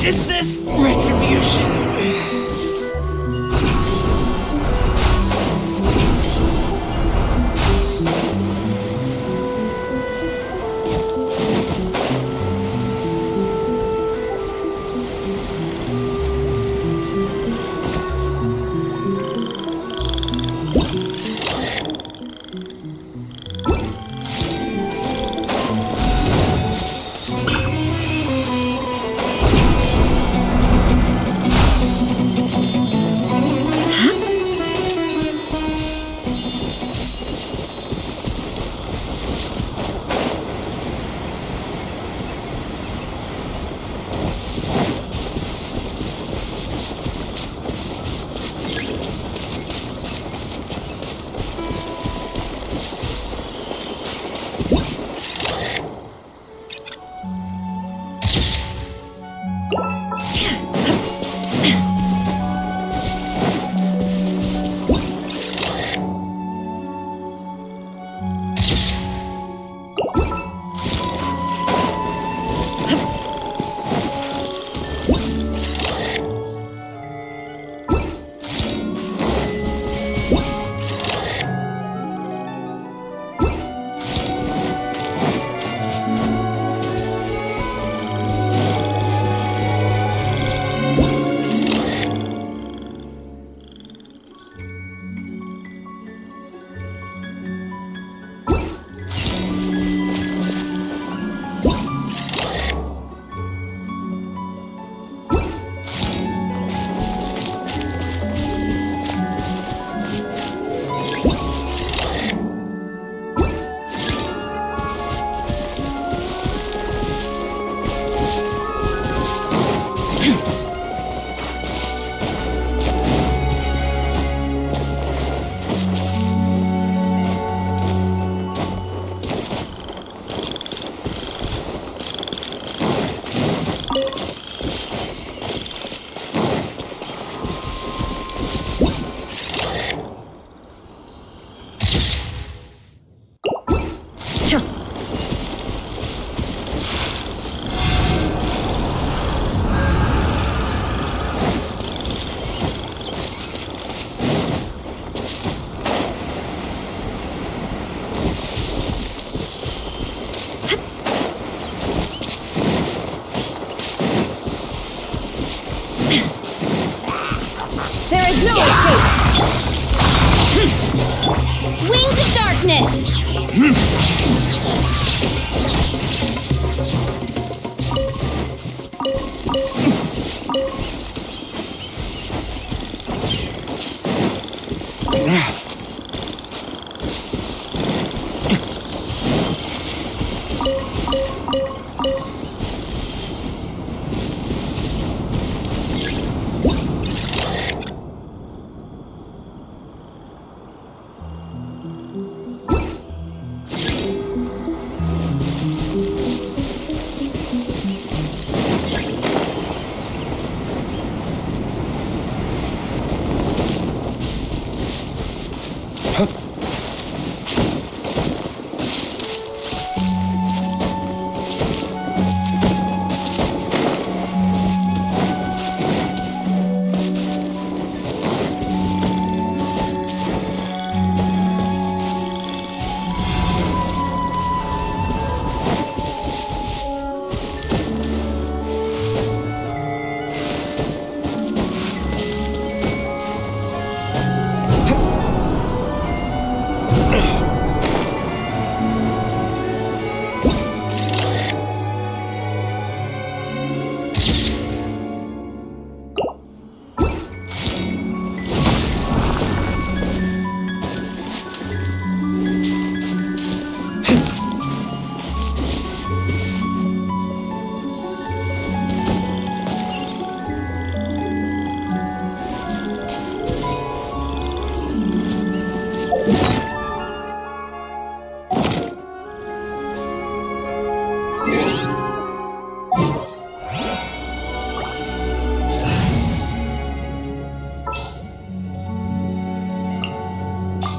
Is this retribution?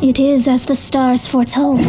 It is as the stars foretold.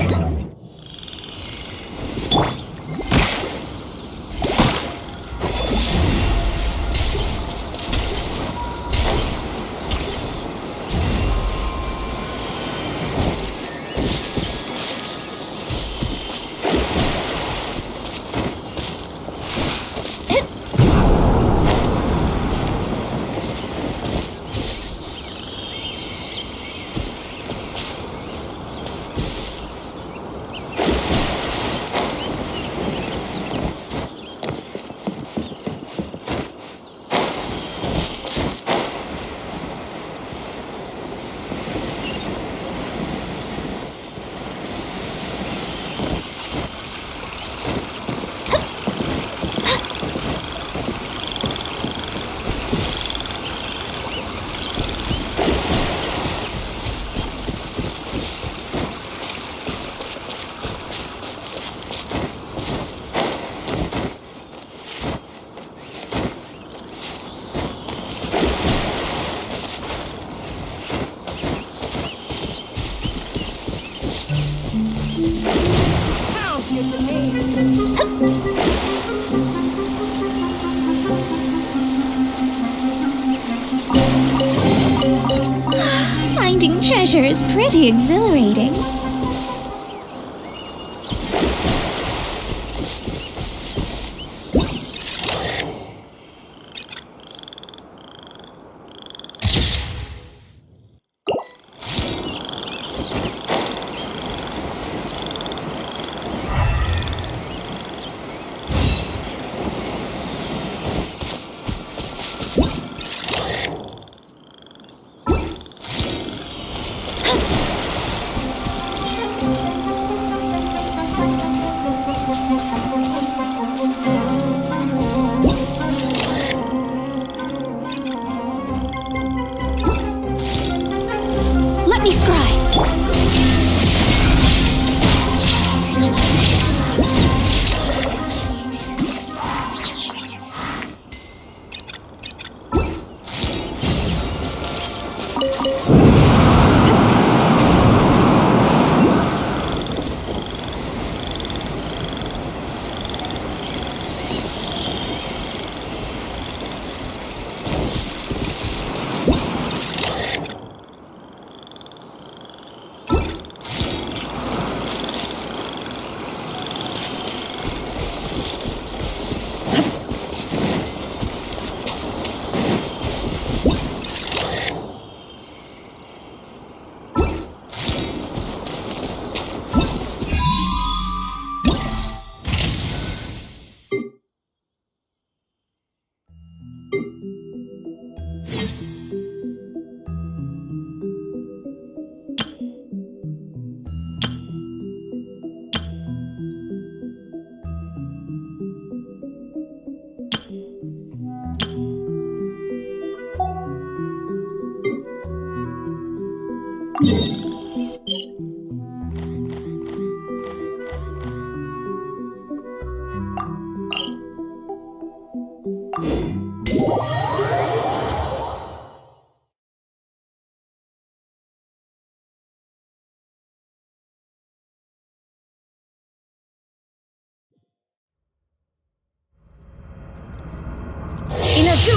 Finding treasure is pretty exhilarating.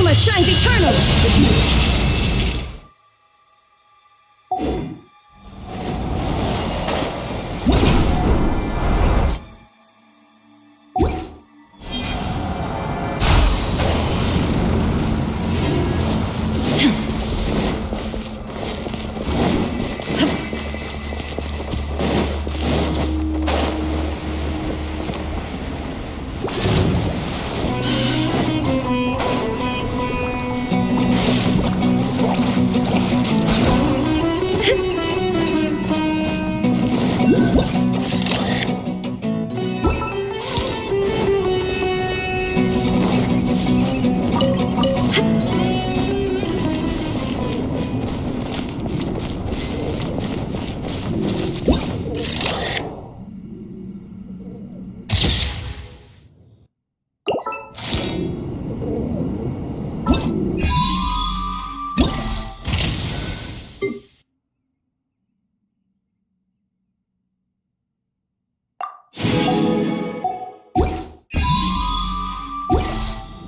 Dharma shines eternal!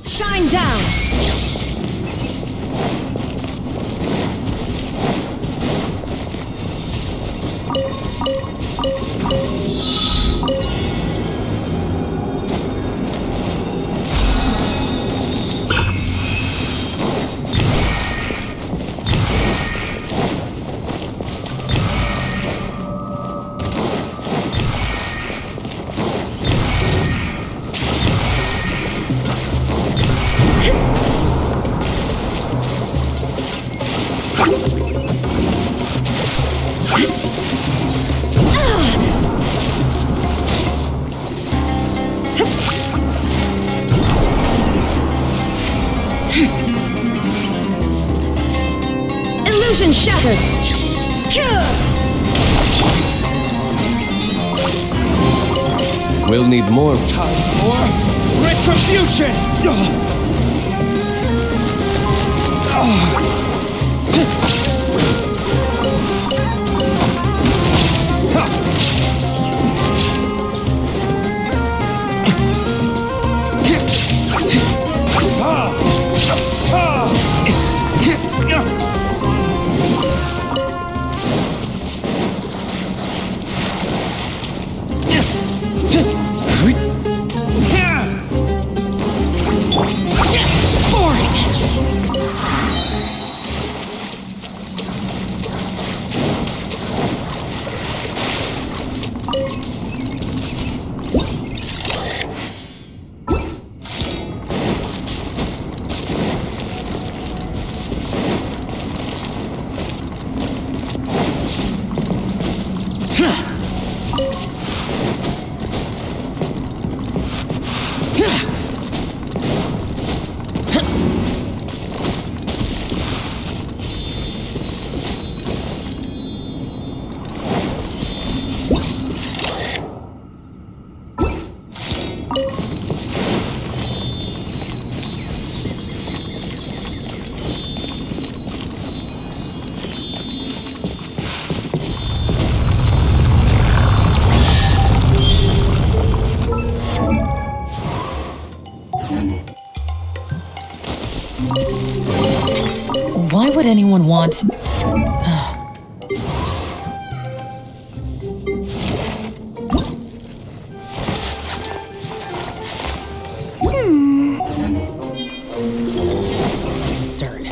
Shine down! Illusion shattered! We'll need more time for retribution! Why would anyone want... Absurd.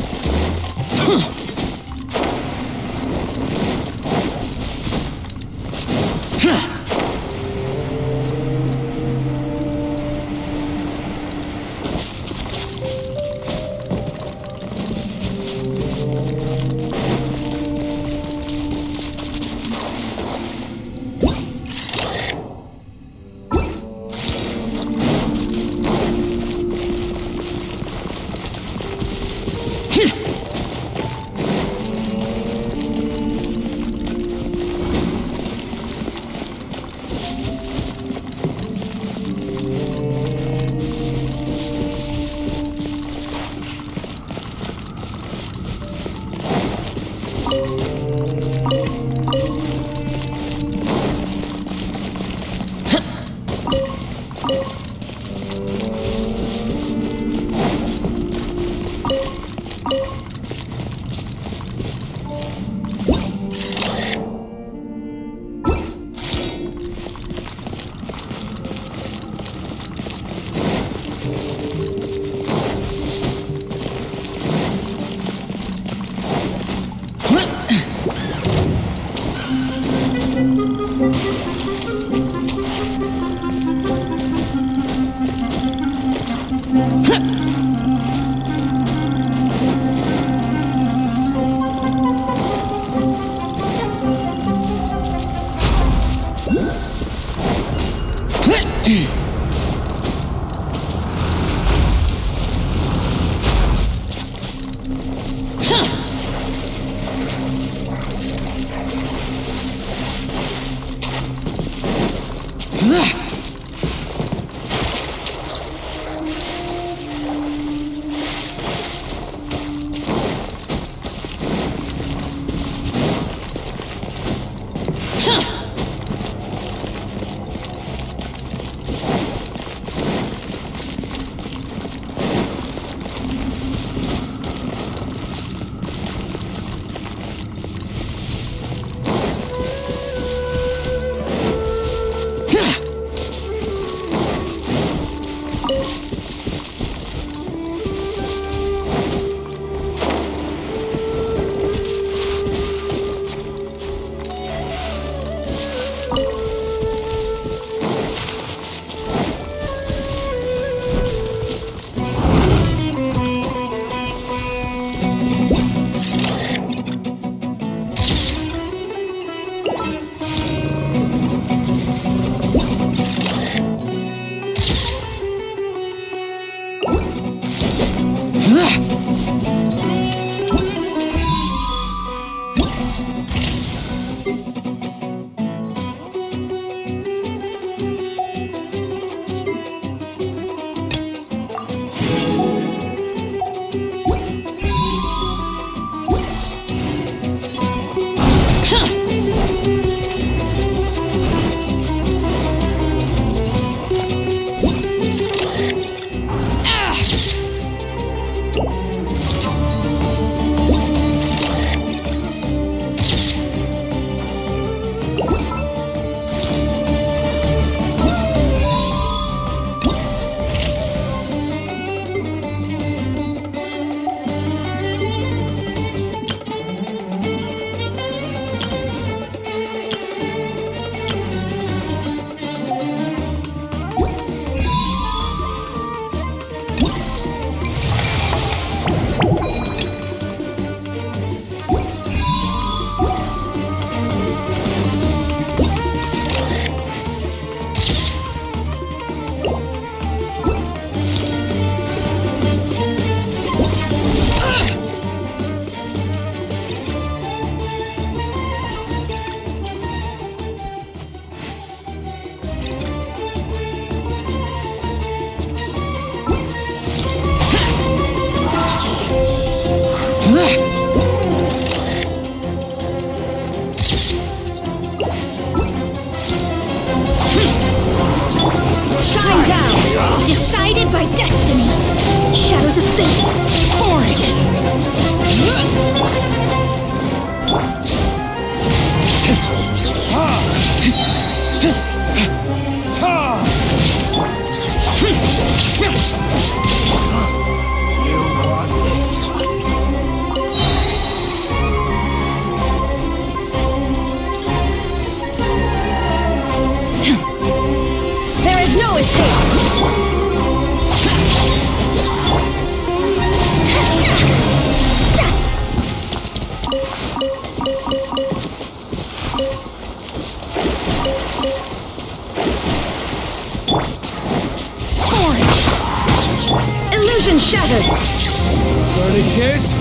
Shine down! Decided by destiny! Shadows of fate! Forge! There is no escape! Illusion shattered! Verdict is...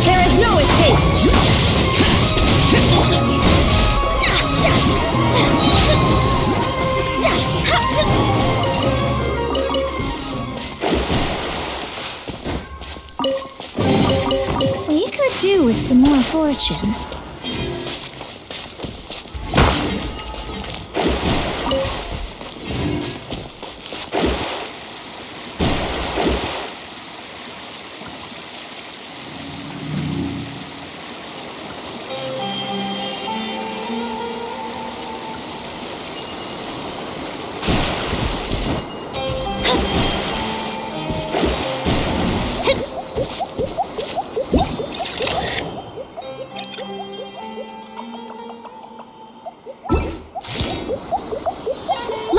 There is no escape! We could do with some more fortune.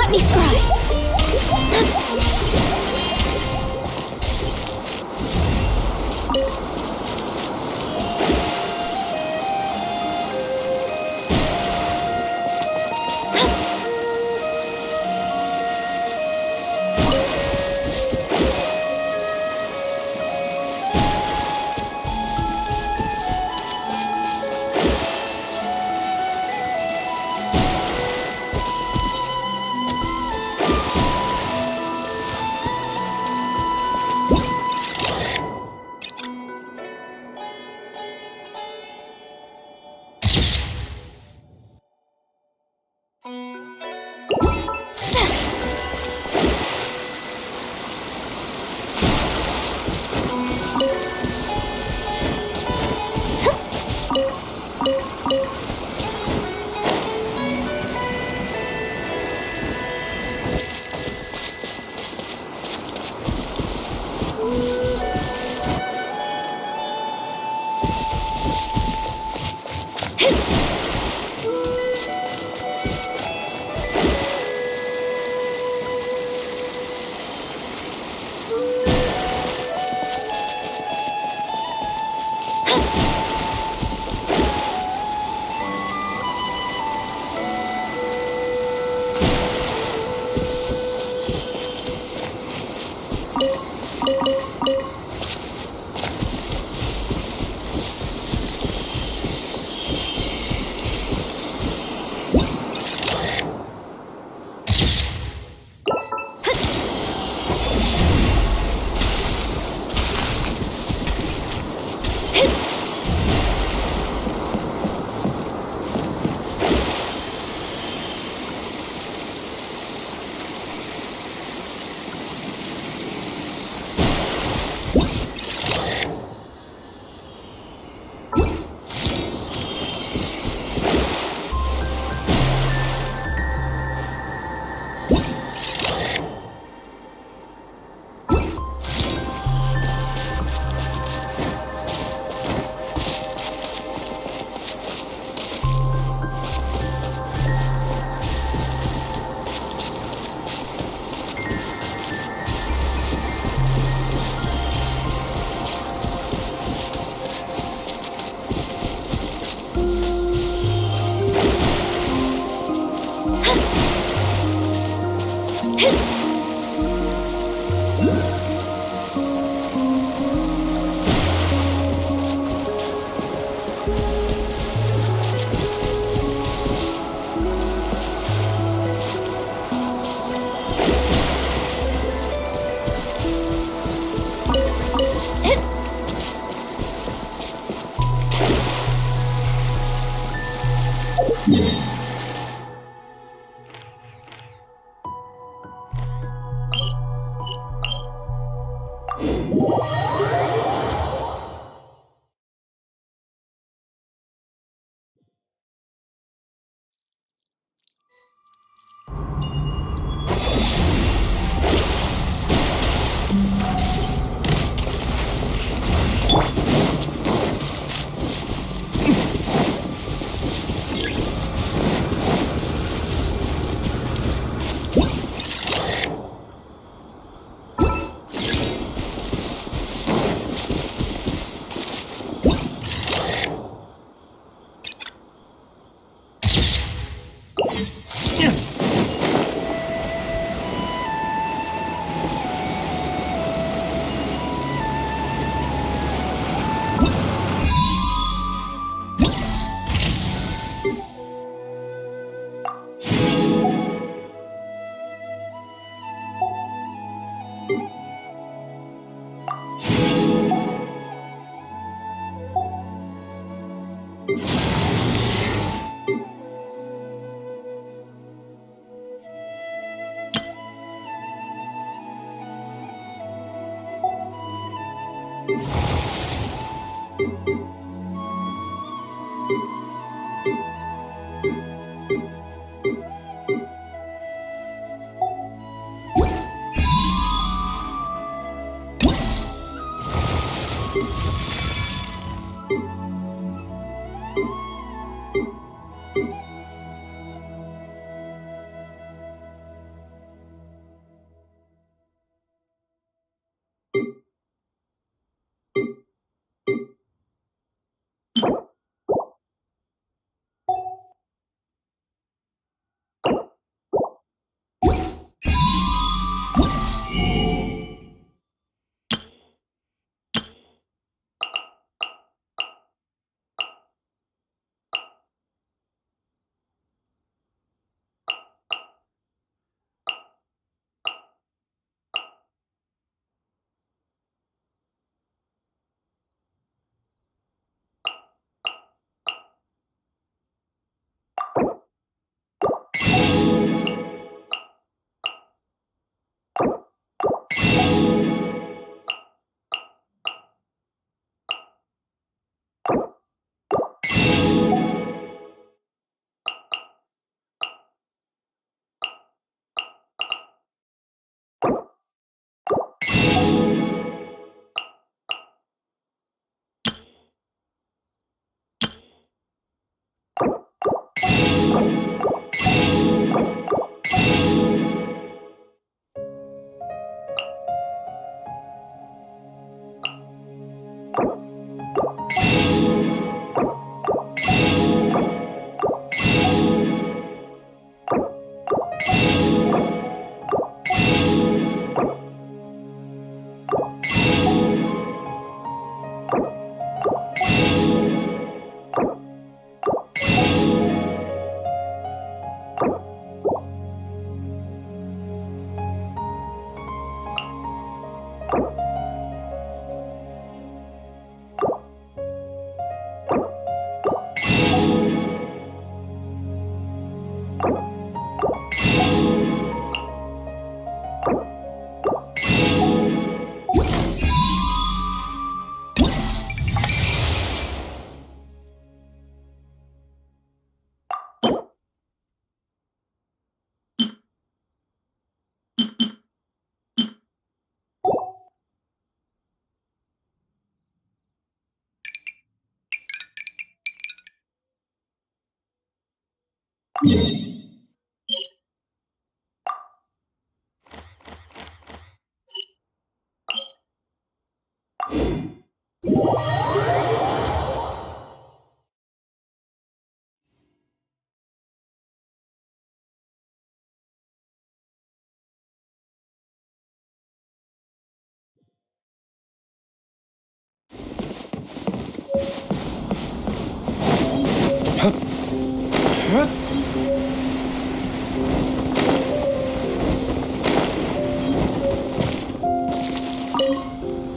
Let me scry.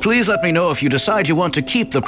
Please let me know if you decide you want to keep the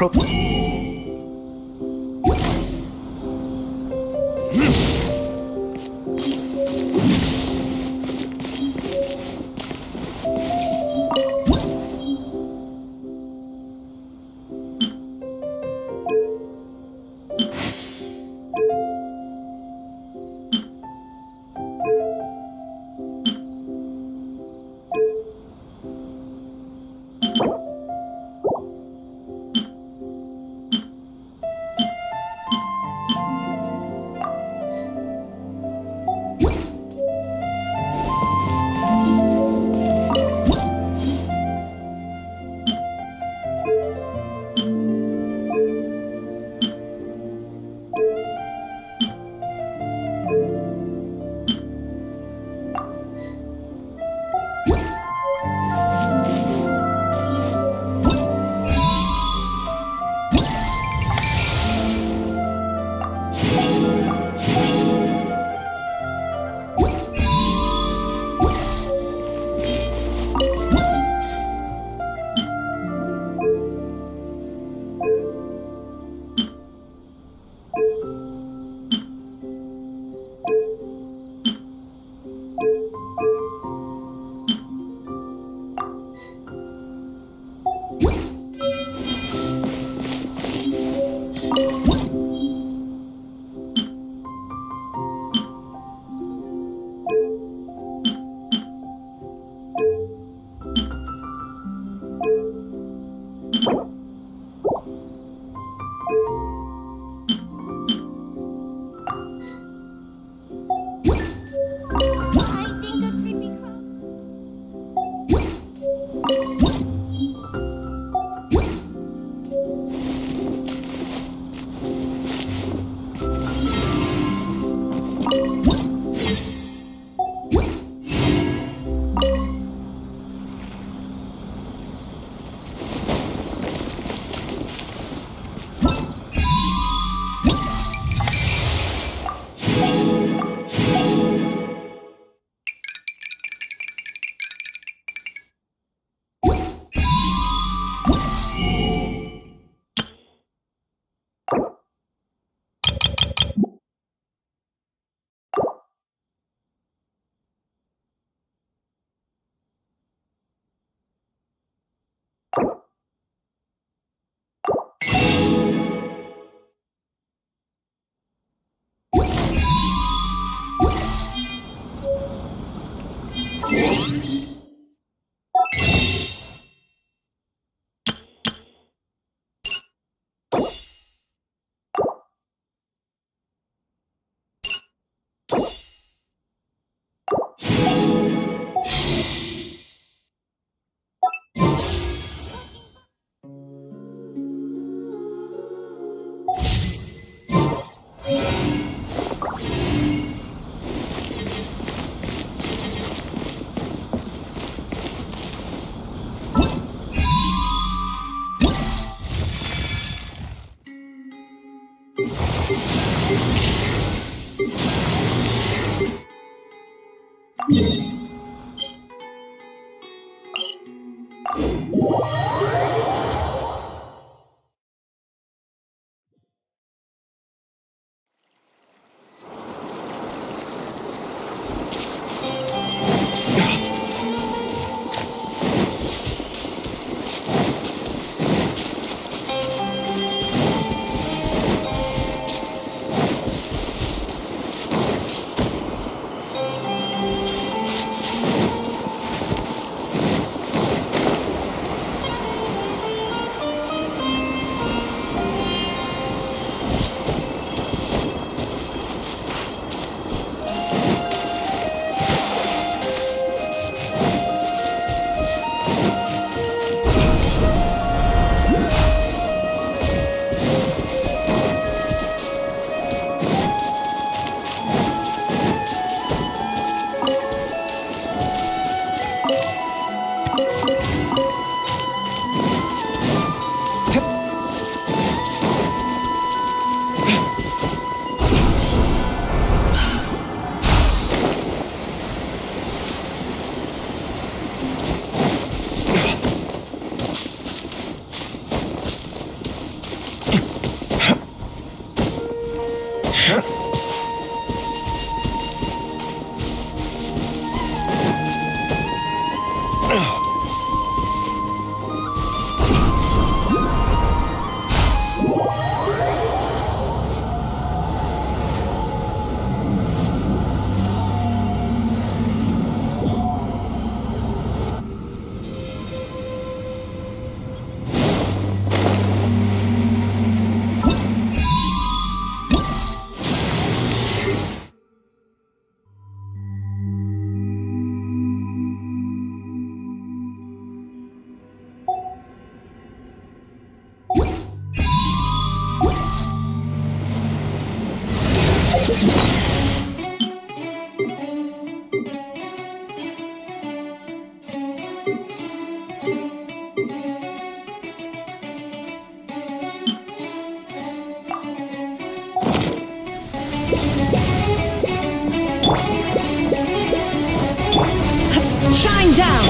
Shine down!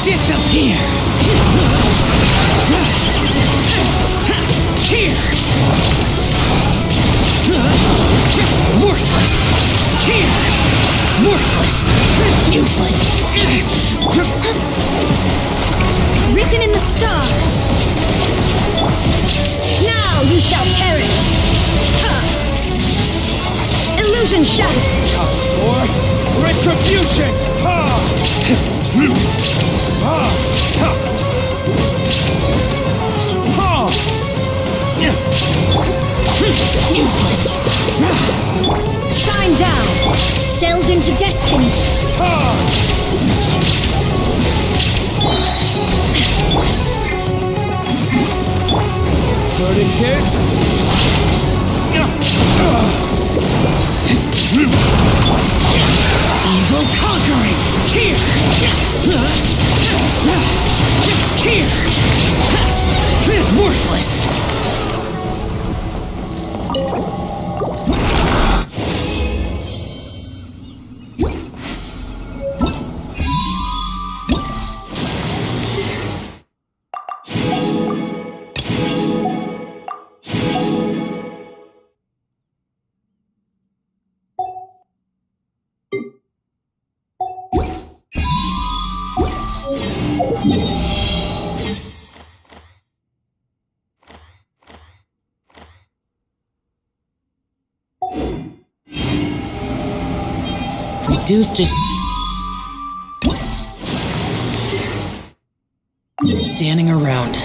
Disappear! Here! Worthless! Here! Worthless! Useless! Written in the stars! Now you shall perish! Illusion shattered! For retribution! Useless! Shine down! Delve into destiny! Verdict is... Evil conquering! Here! Here! Worthless! Reduced to standing around.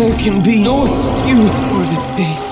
There can be no excuse for defeat.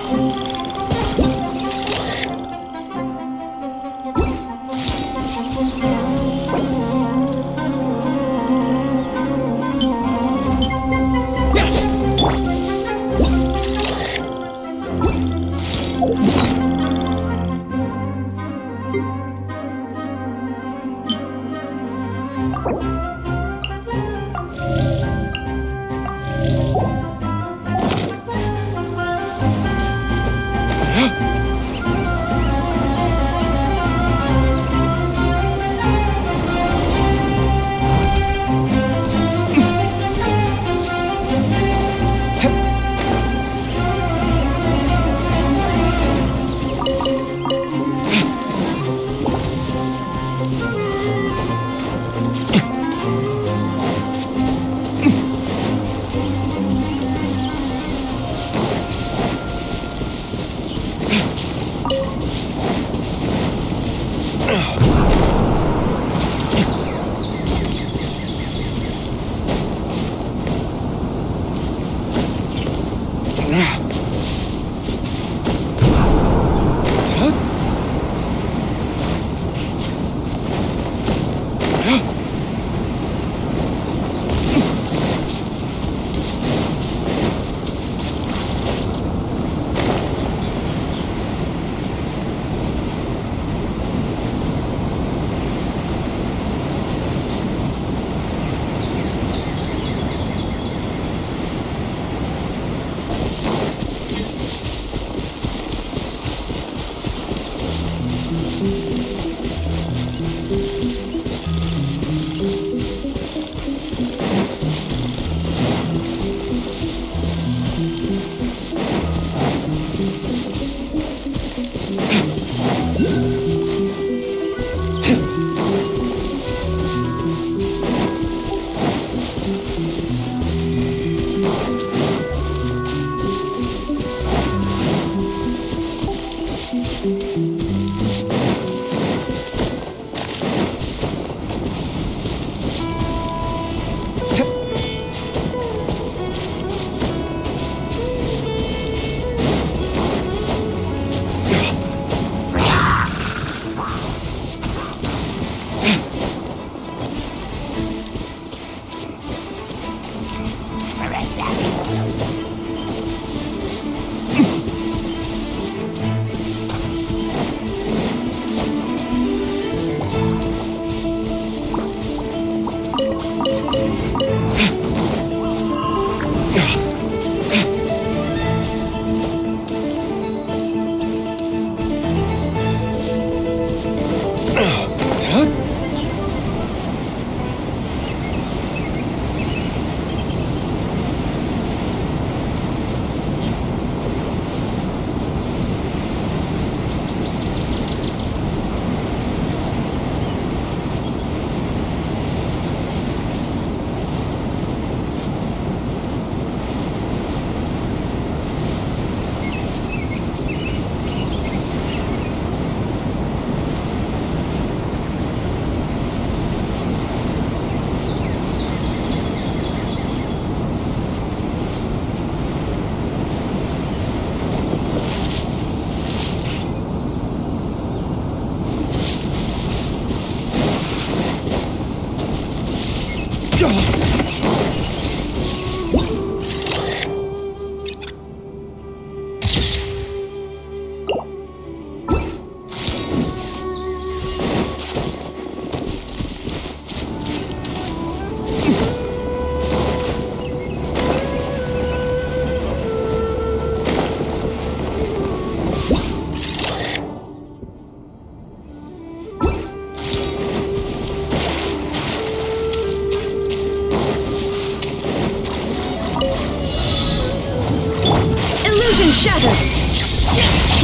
be shattered.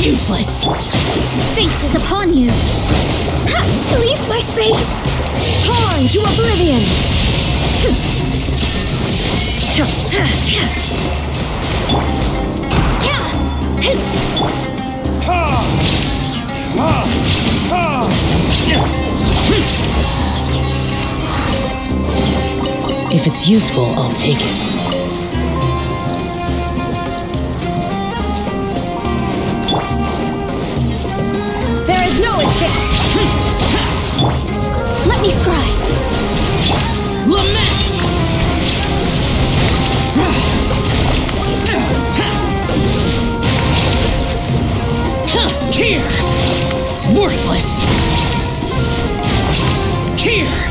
Useless. Fate is upon you. Ha! Leave my space. Torn to oblivion. If it's useful, I'll take it. There is no escape. Let me scry. Lament! Here! Worthless! Here!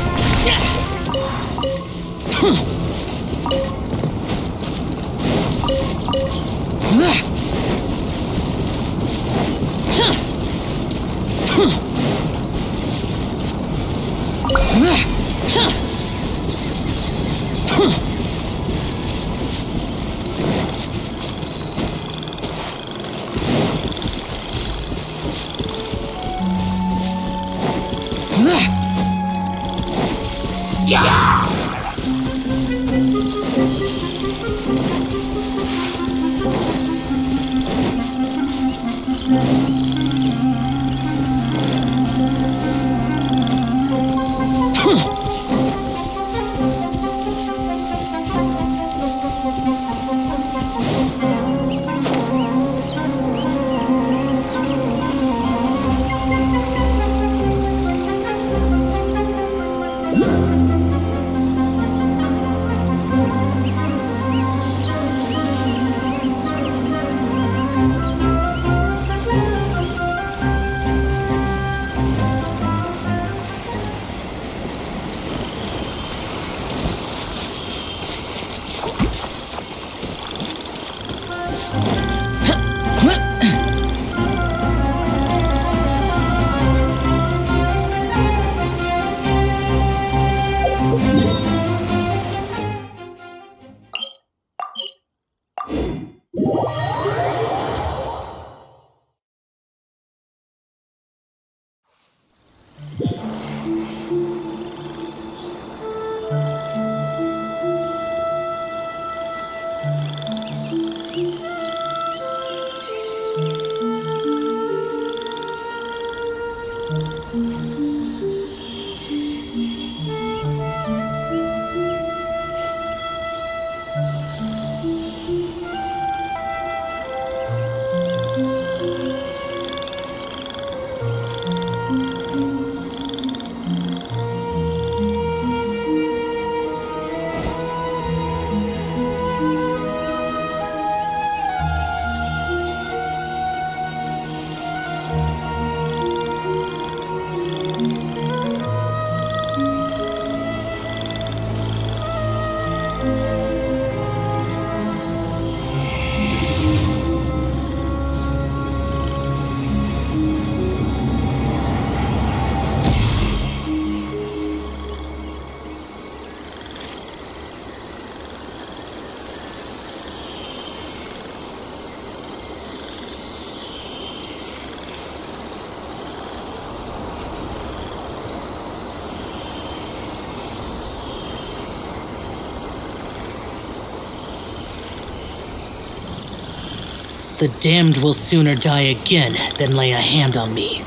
The damned will sooner die again than lay a hand on me.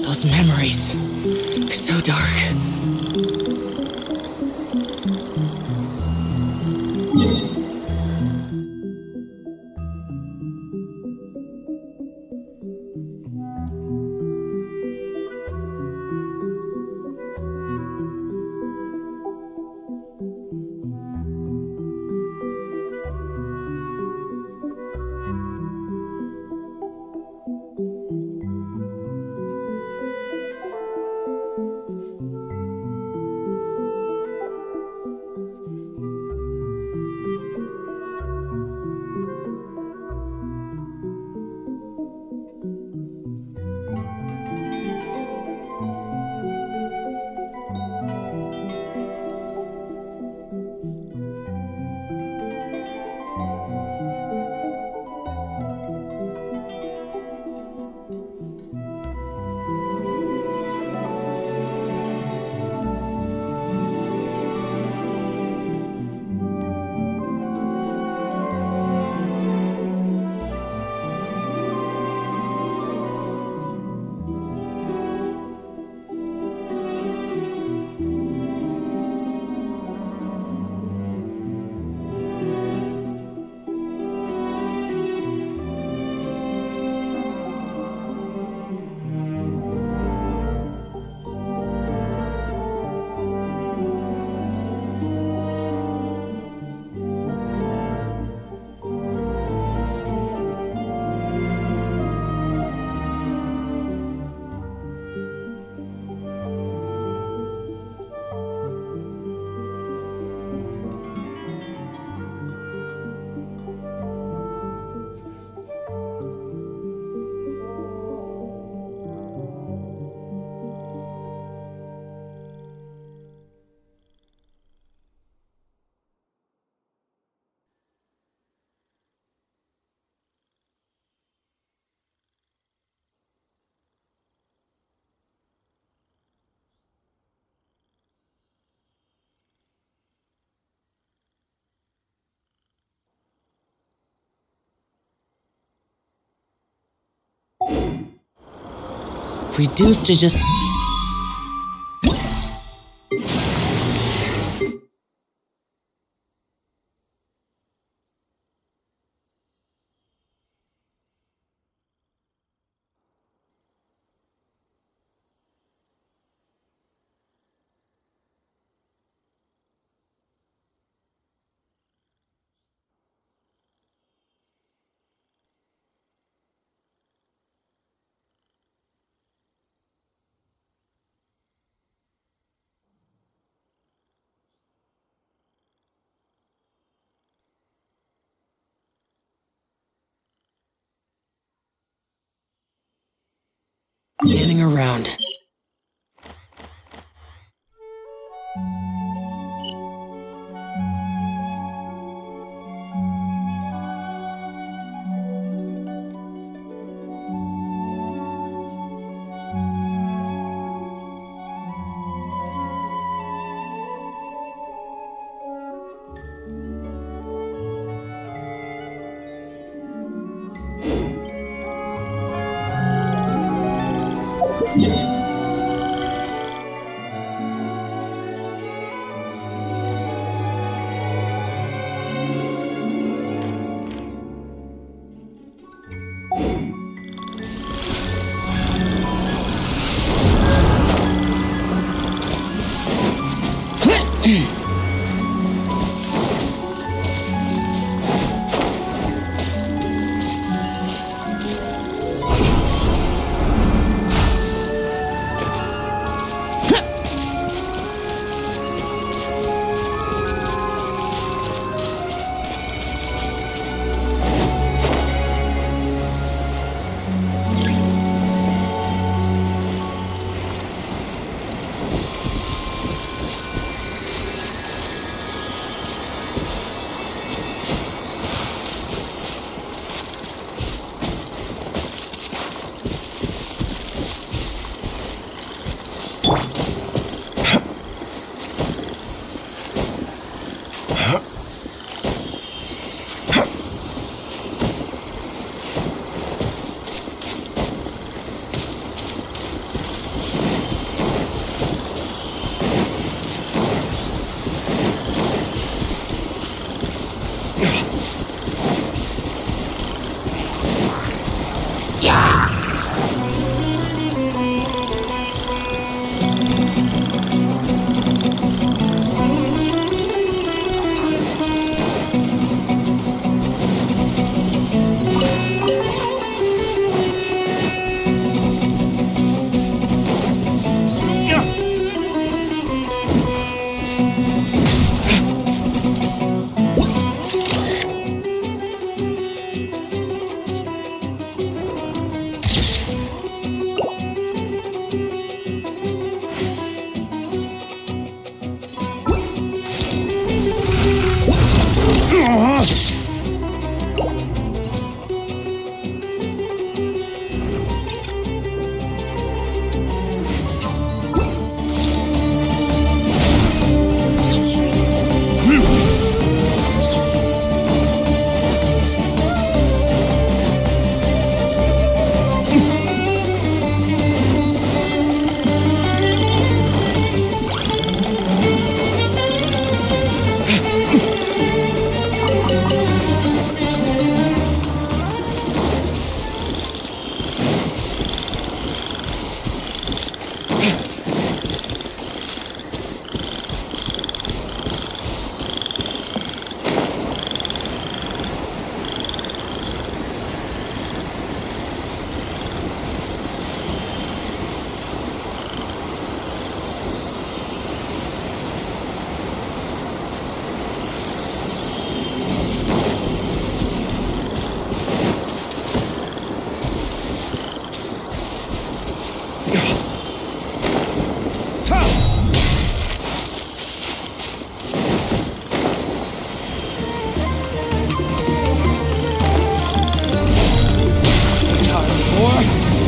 Those memories. So dark. Reduced to just... Manning around.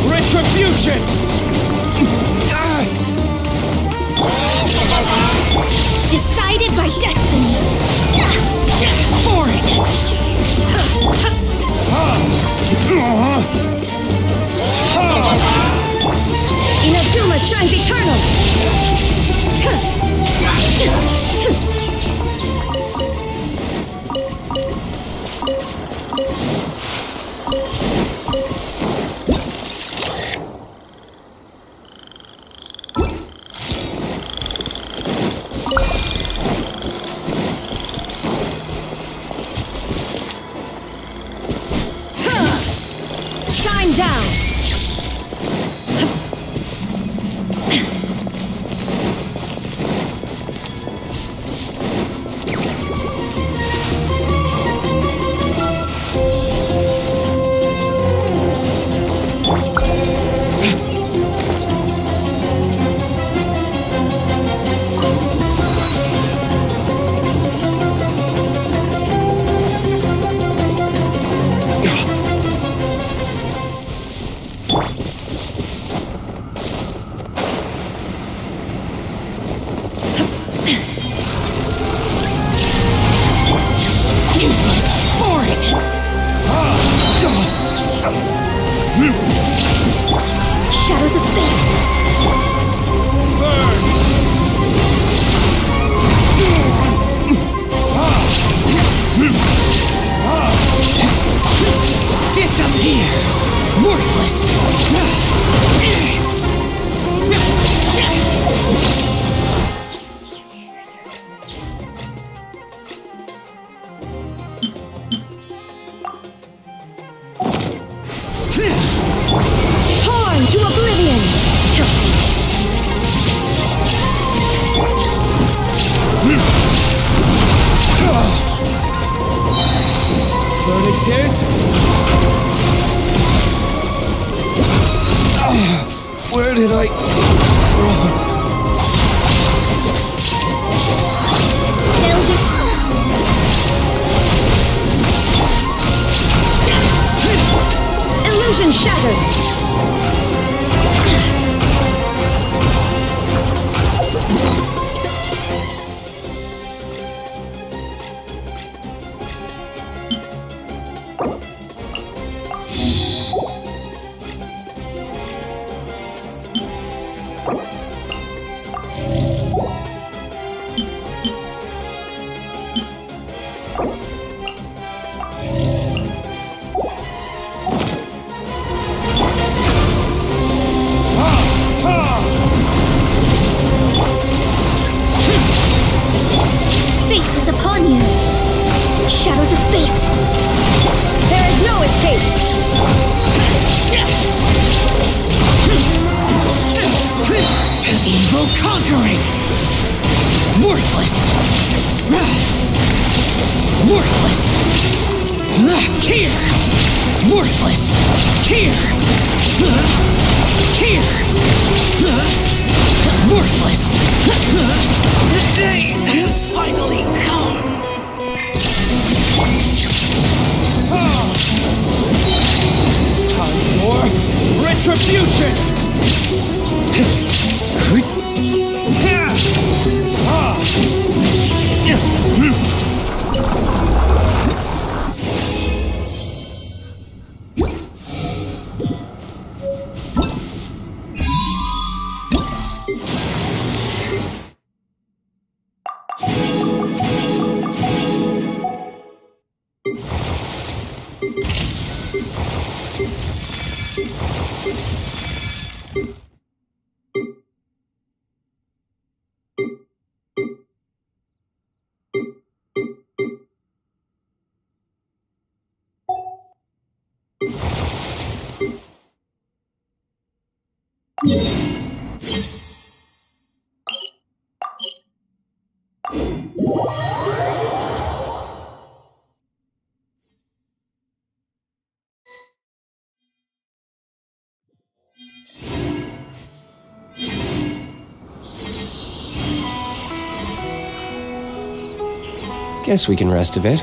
Retribution! Decided by destiny. For it. Dharma shines eternal! Shine down! Shadows of fate! Disappear! Worthless! Torn to oblivion! Verdict is... Where did I... Illusion shattered! Fate is upon you. Shadows of fate. There is no escape! Evil conquering! Worthless! Worthless! Here! Worthless! Here! Here! Worthless! The day has finally come! Time for retribution! Guess we can rest a bit.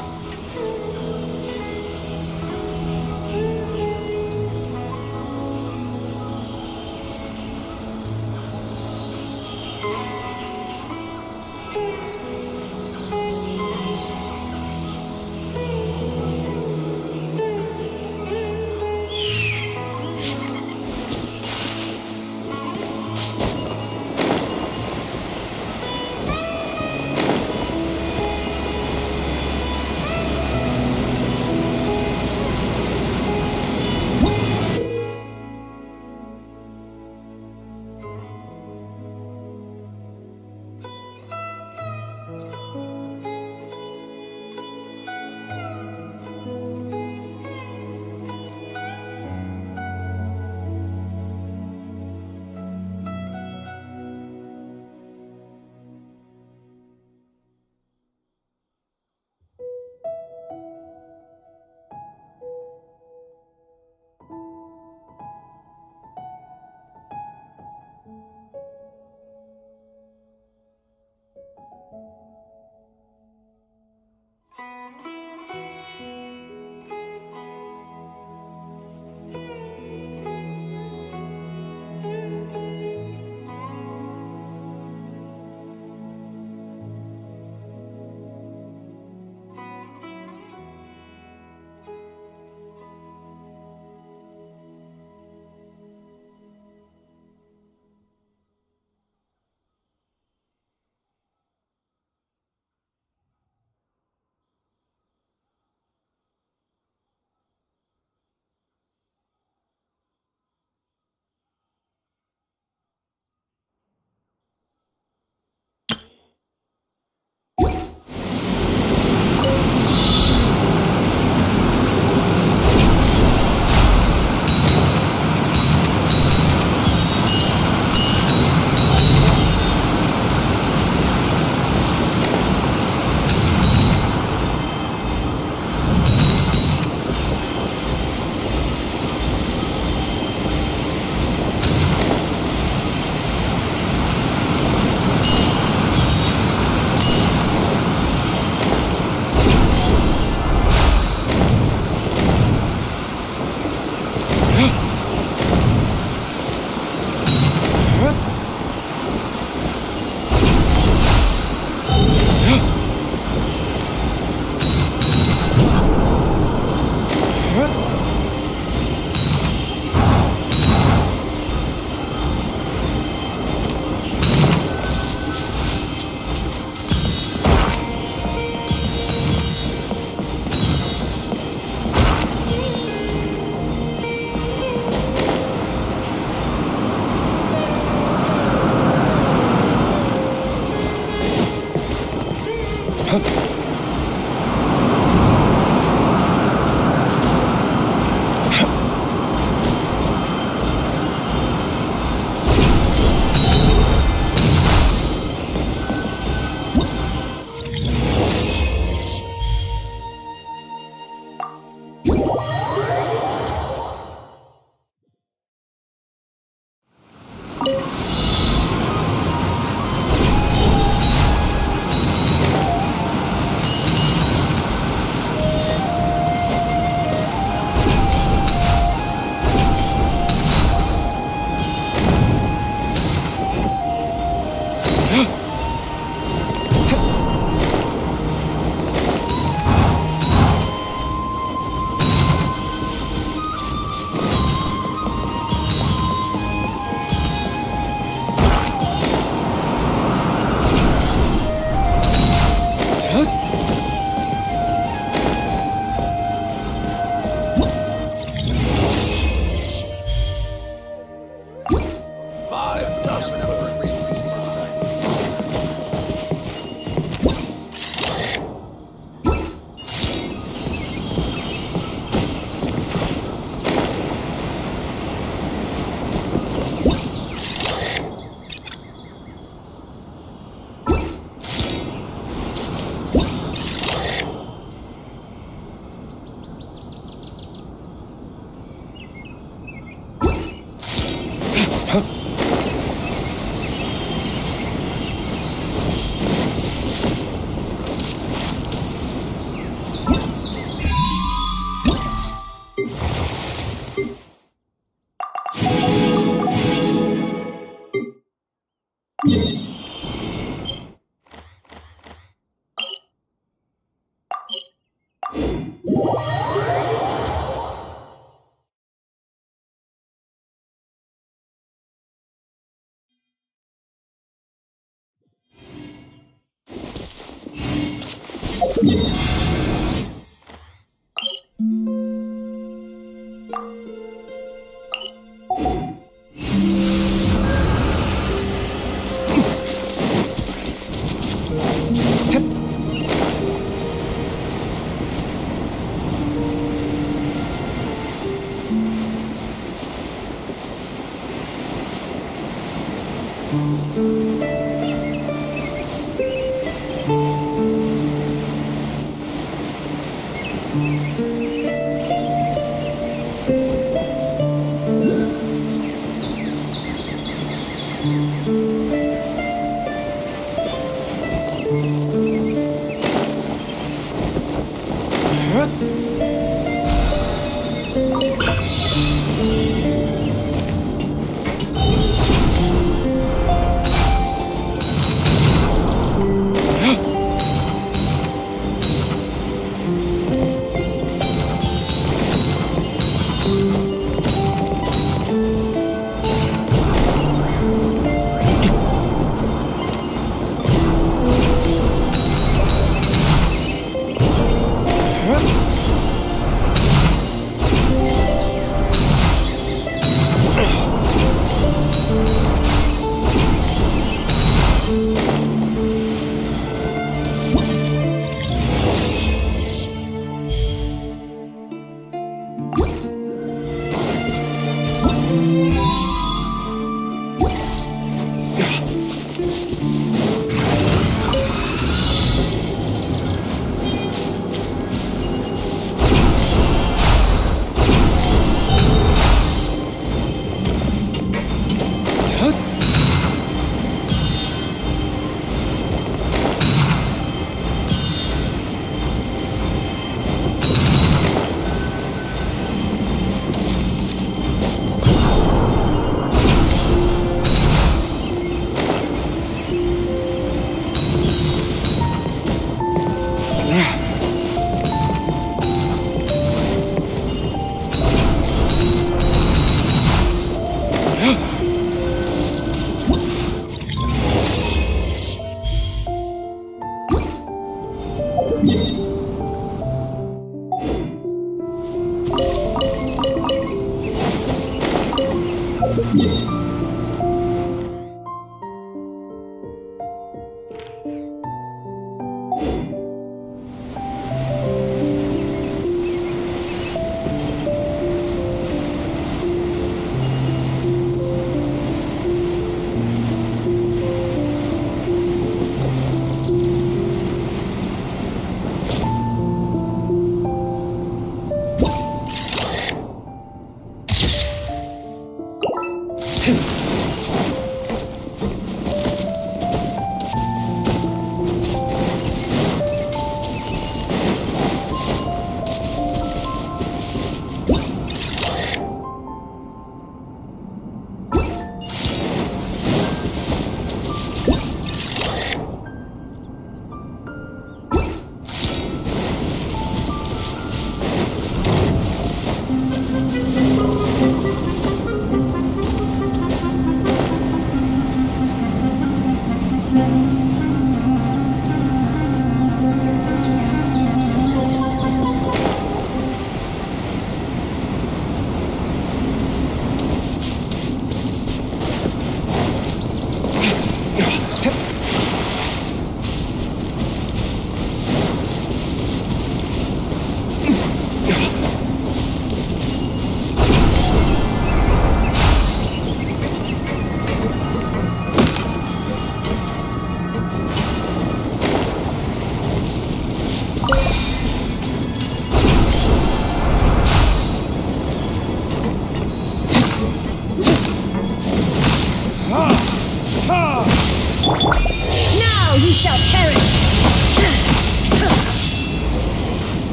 shall perish!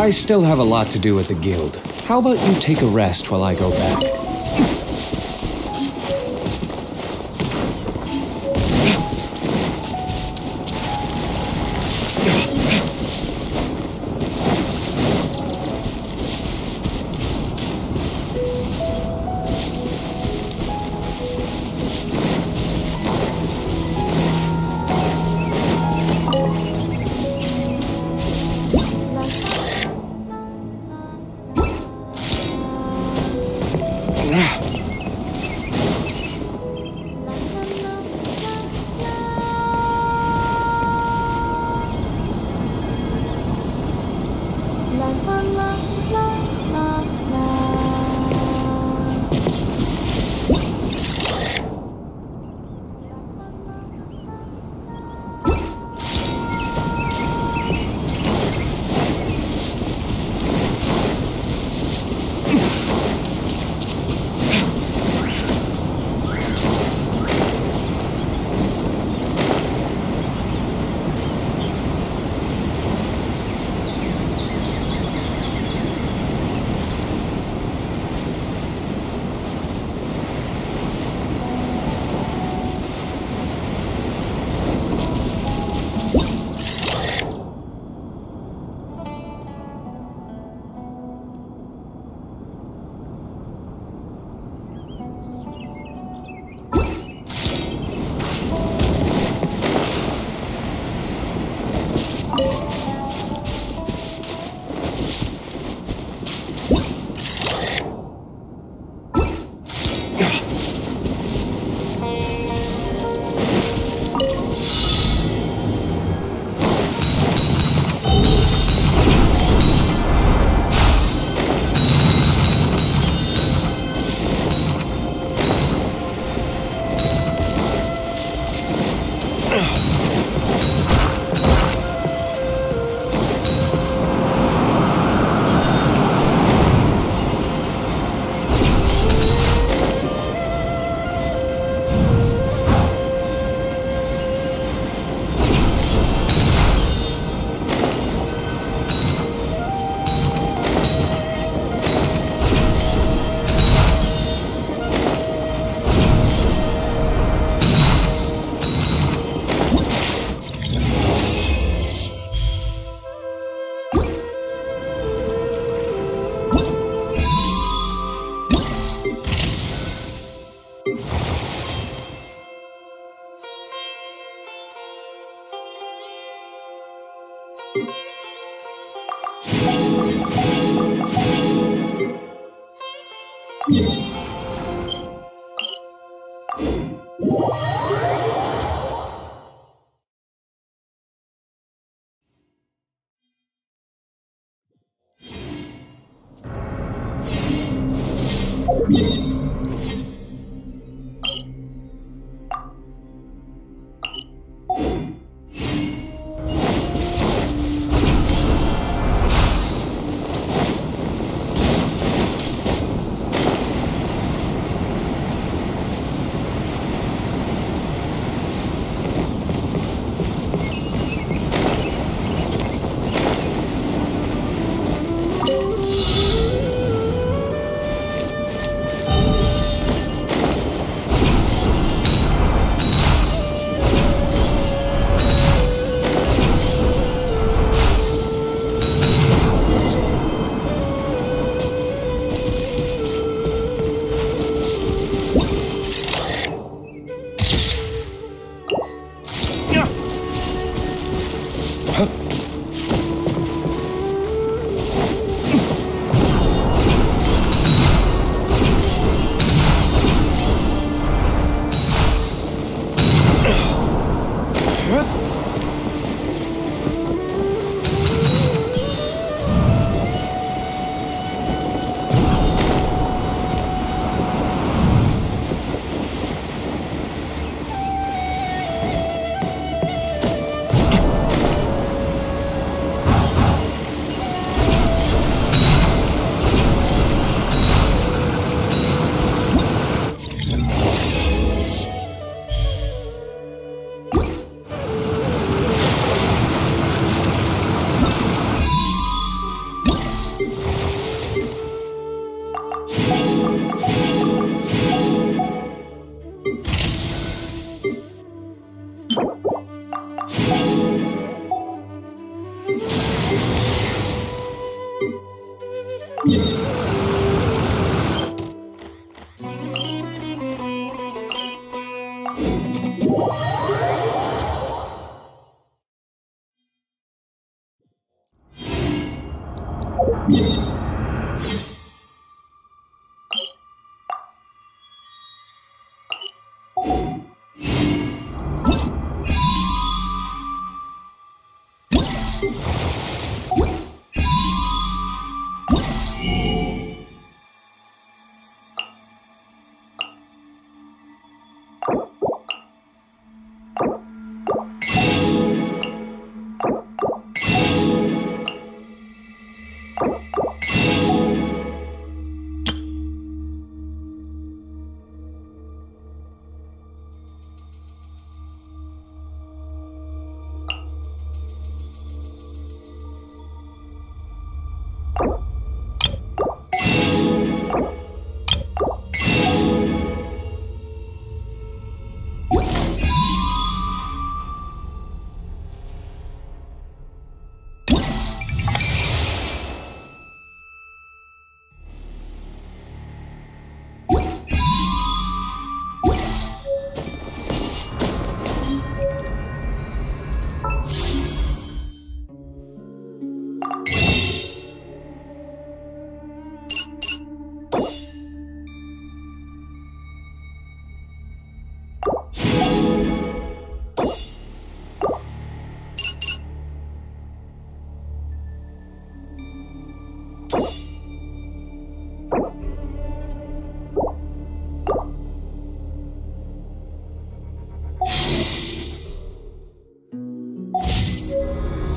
I still have a lot to do at the guild. How about you take a rest while I go back?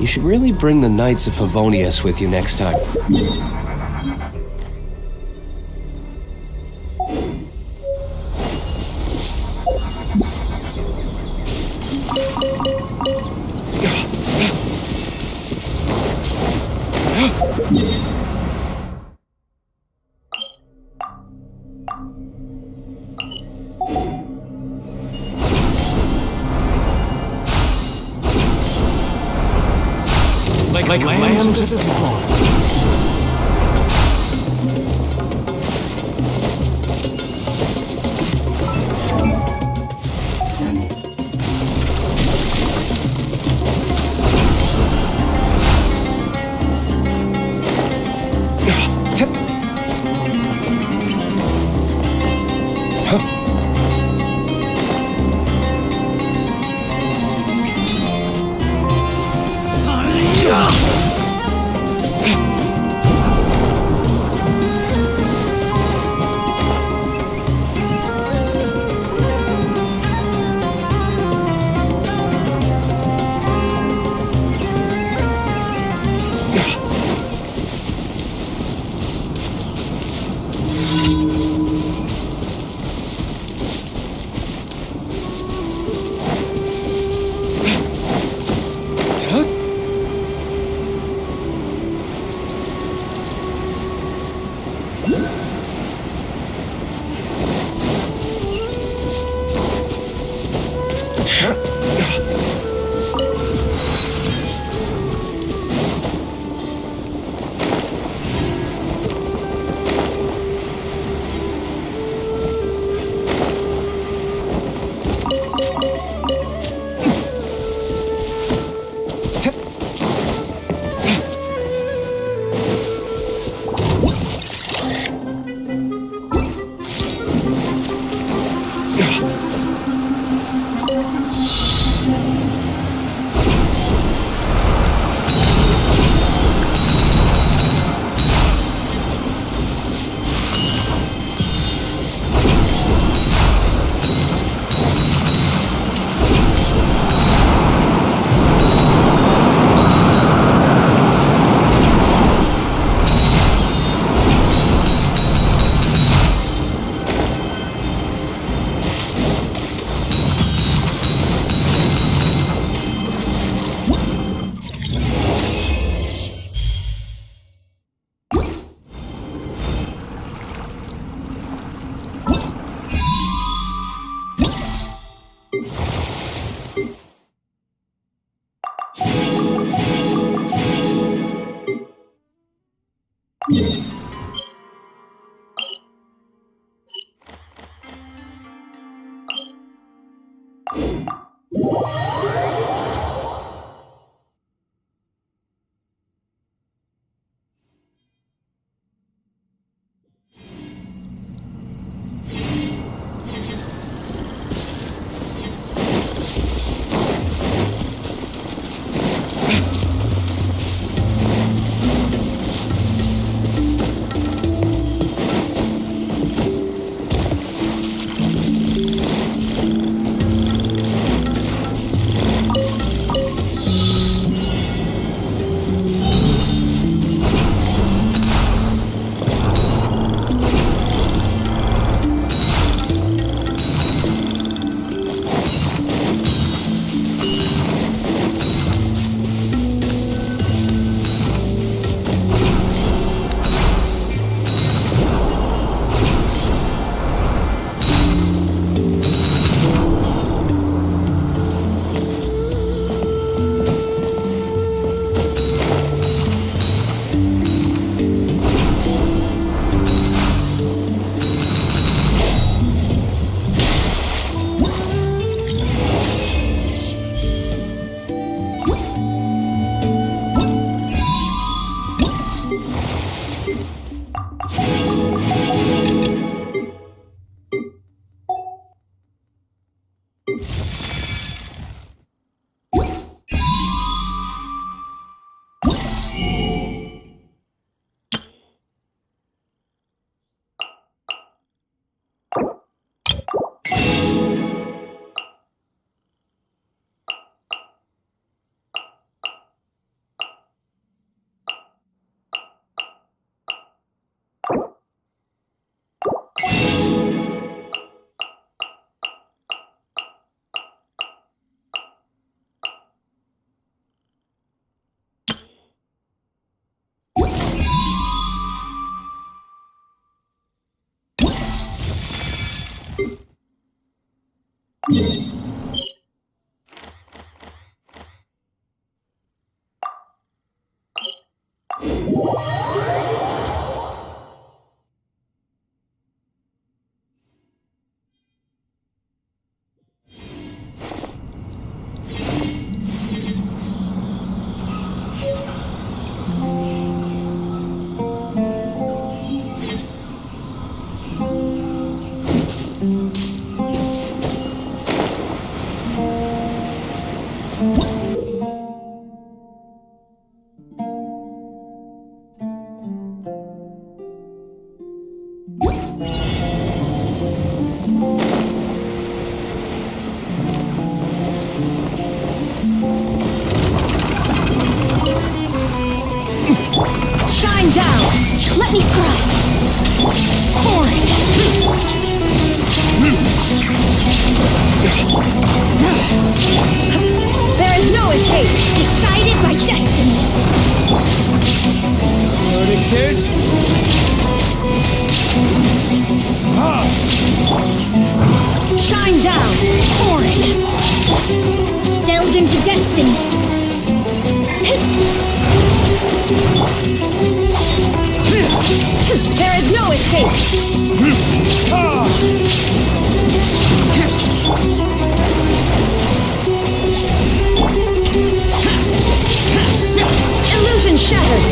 You should really bring the Knights of Favonius with you next time. Like lamb to the slaughter. Let me scribe. Horrid. There is no escape. Decided by destiny. Verdict is... Shine down. Horrid. escape. Illusion shattered.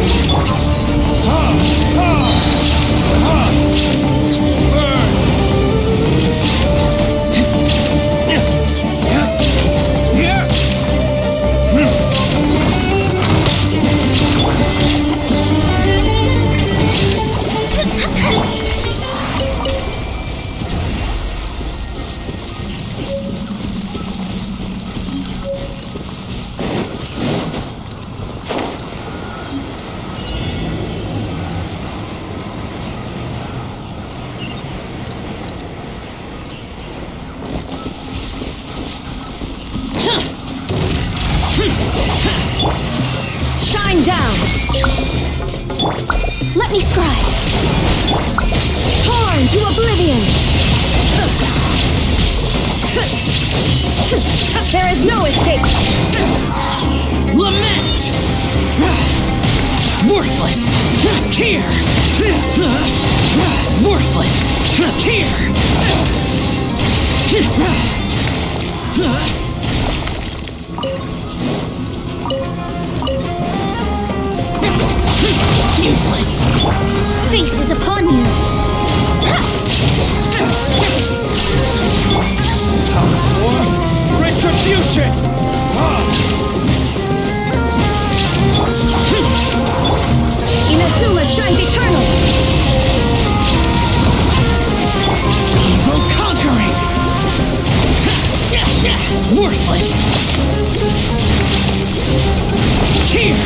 Shine down. Let me scribe. Torn to oblivion. There is no escape. Lament! Worthless! Tear! Worthless! Useless! Fate is upon you. Time for retribution! Inazuma shines eternal. Evil conquering! Worthless! Tear!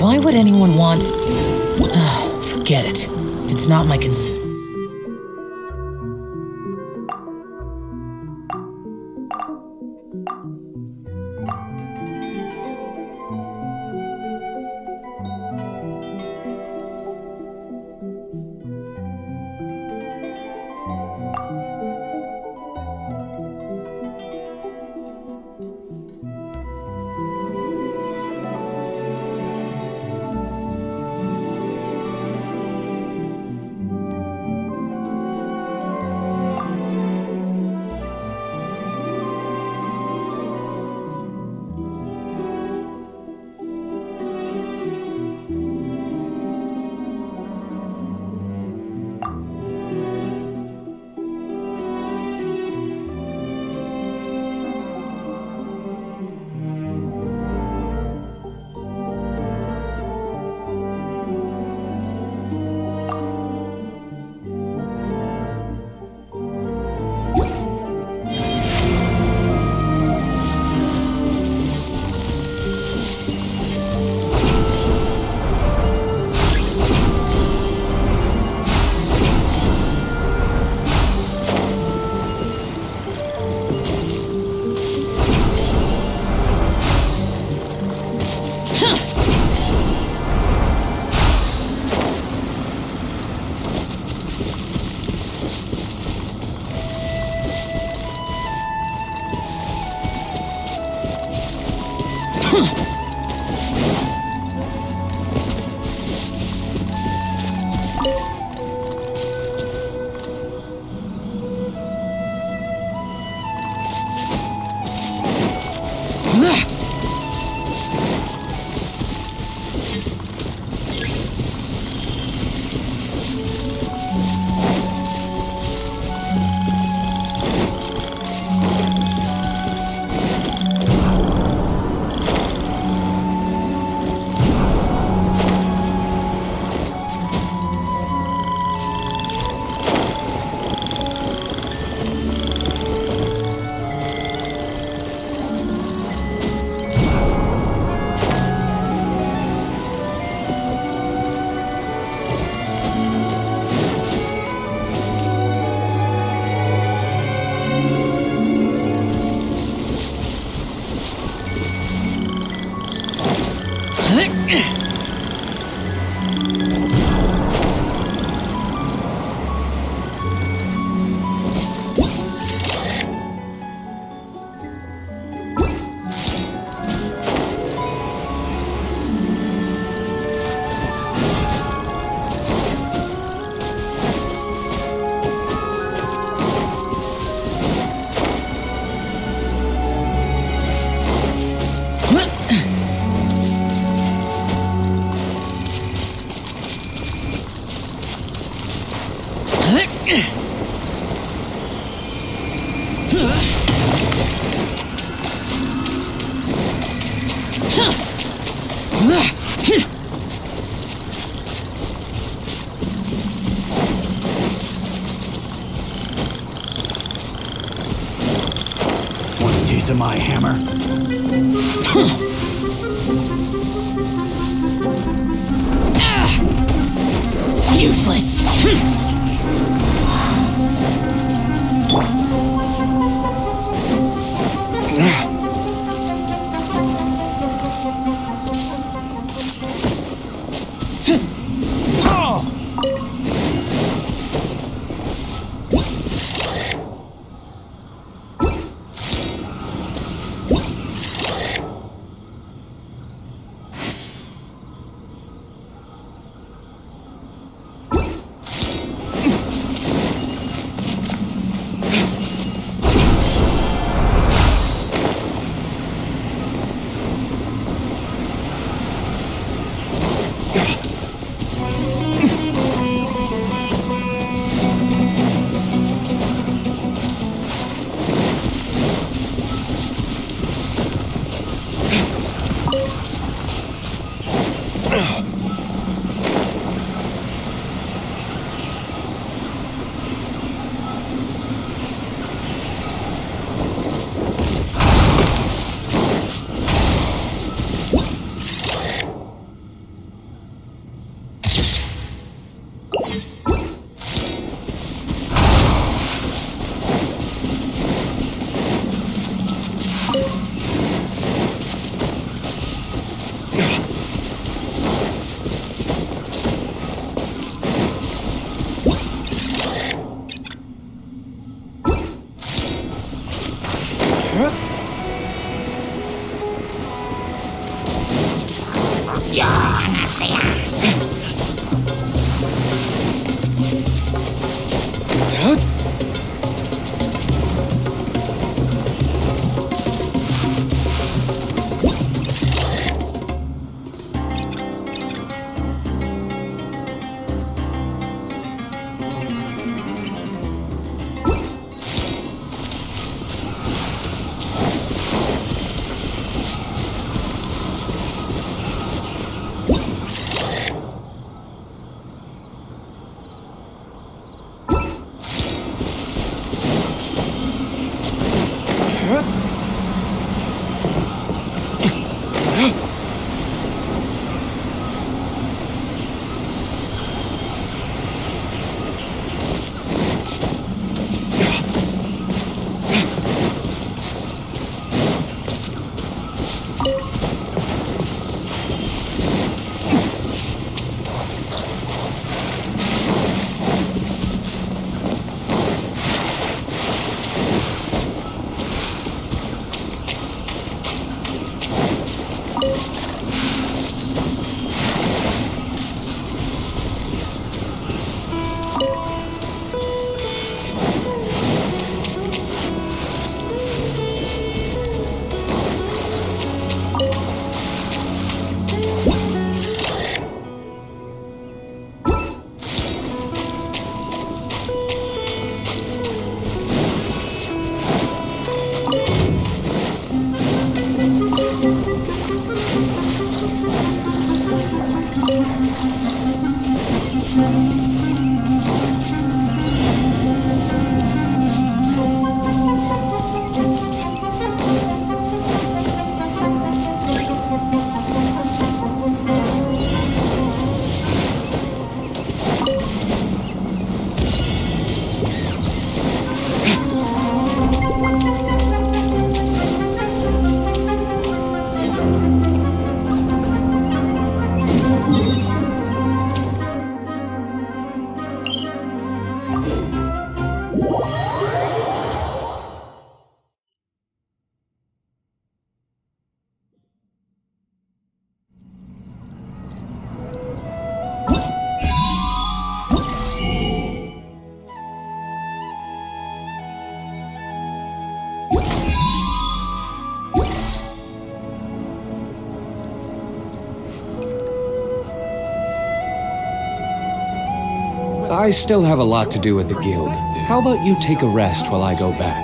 Why would anyone want... Forget it. It's not my concern. my hammer. Useless. I still have a lot to do at the guild. How about you take a rest while I go back?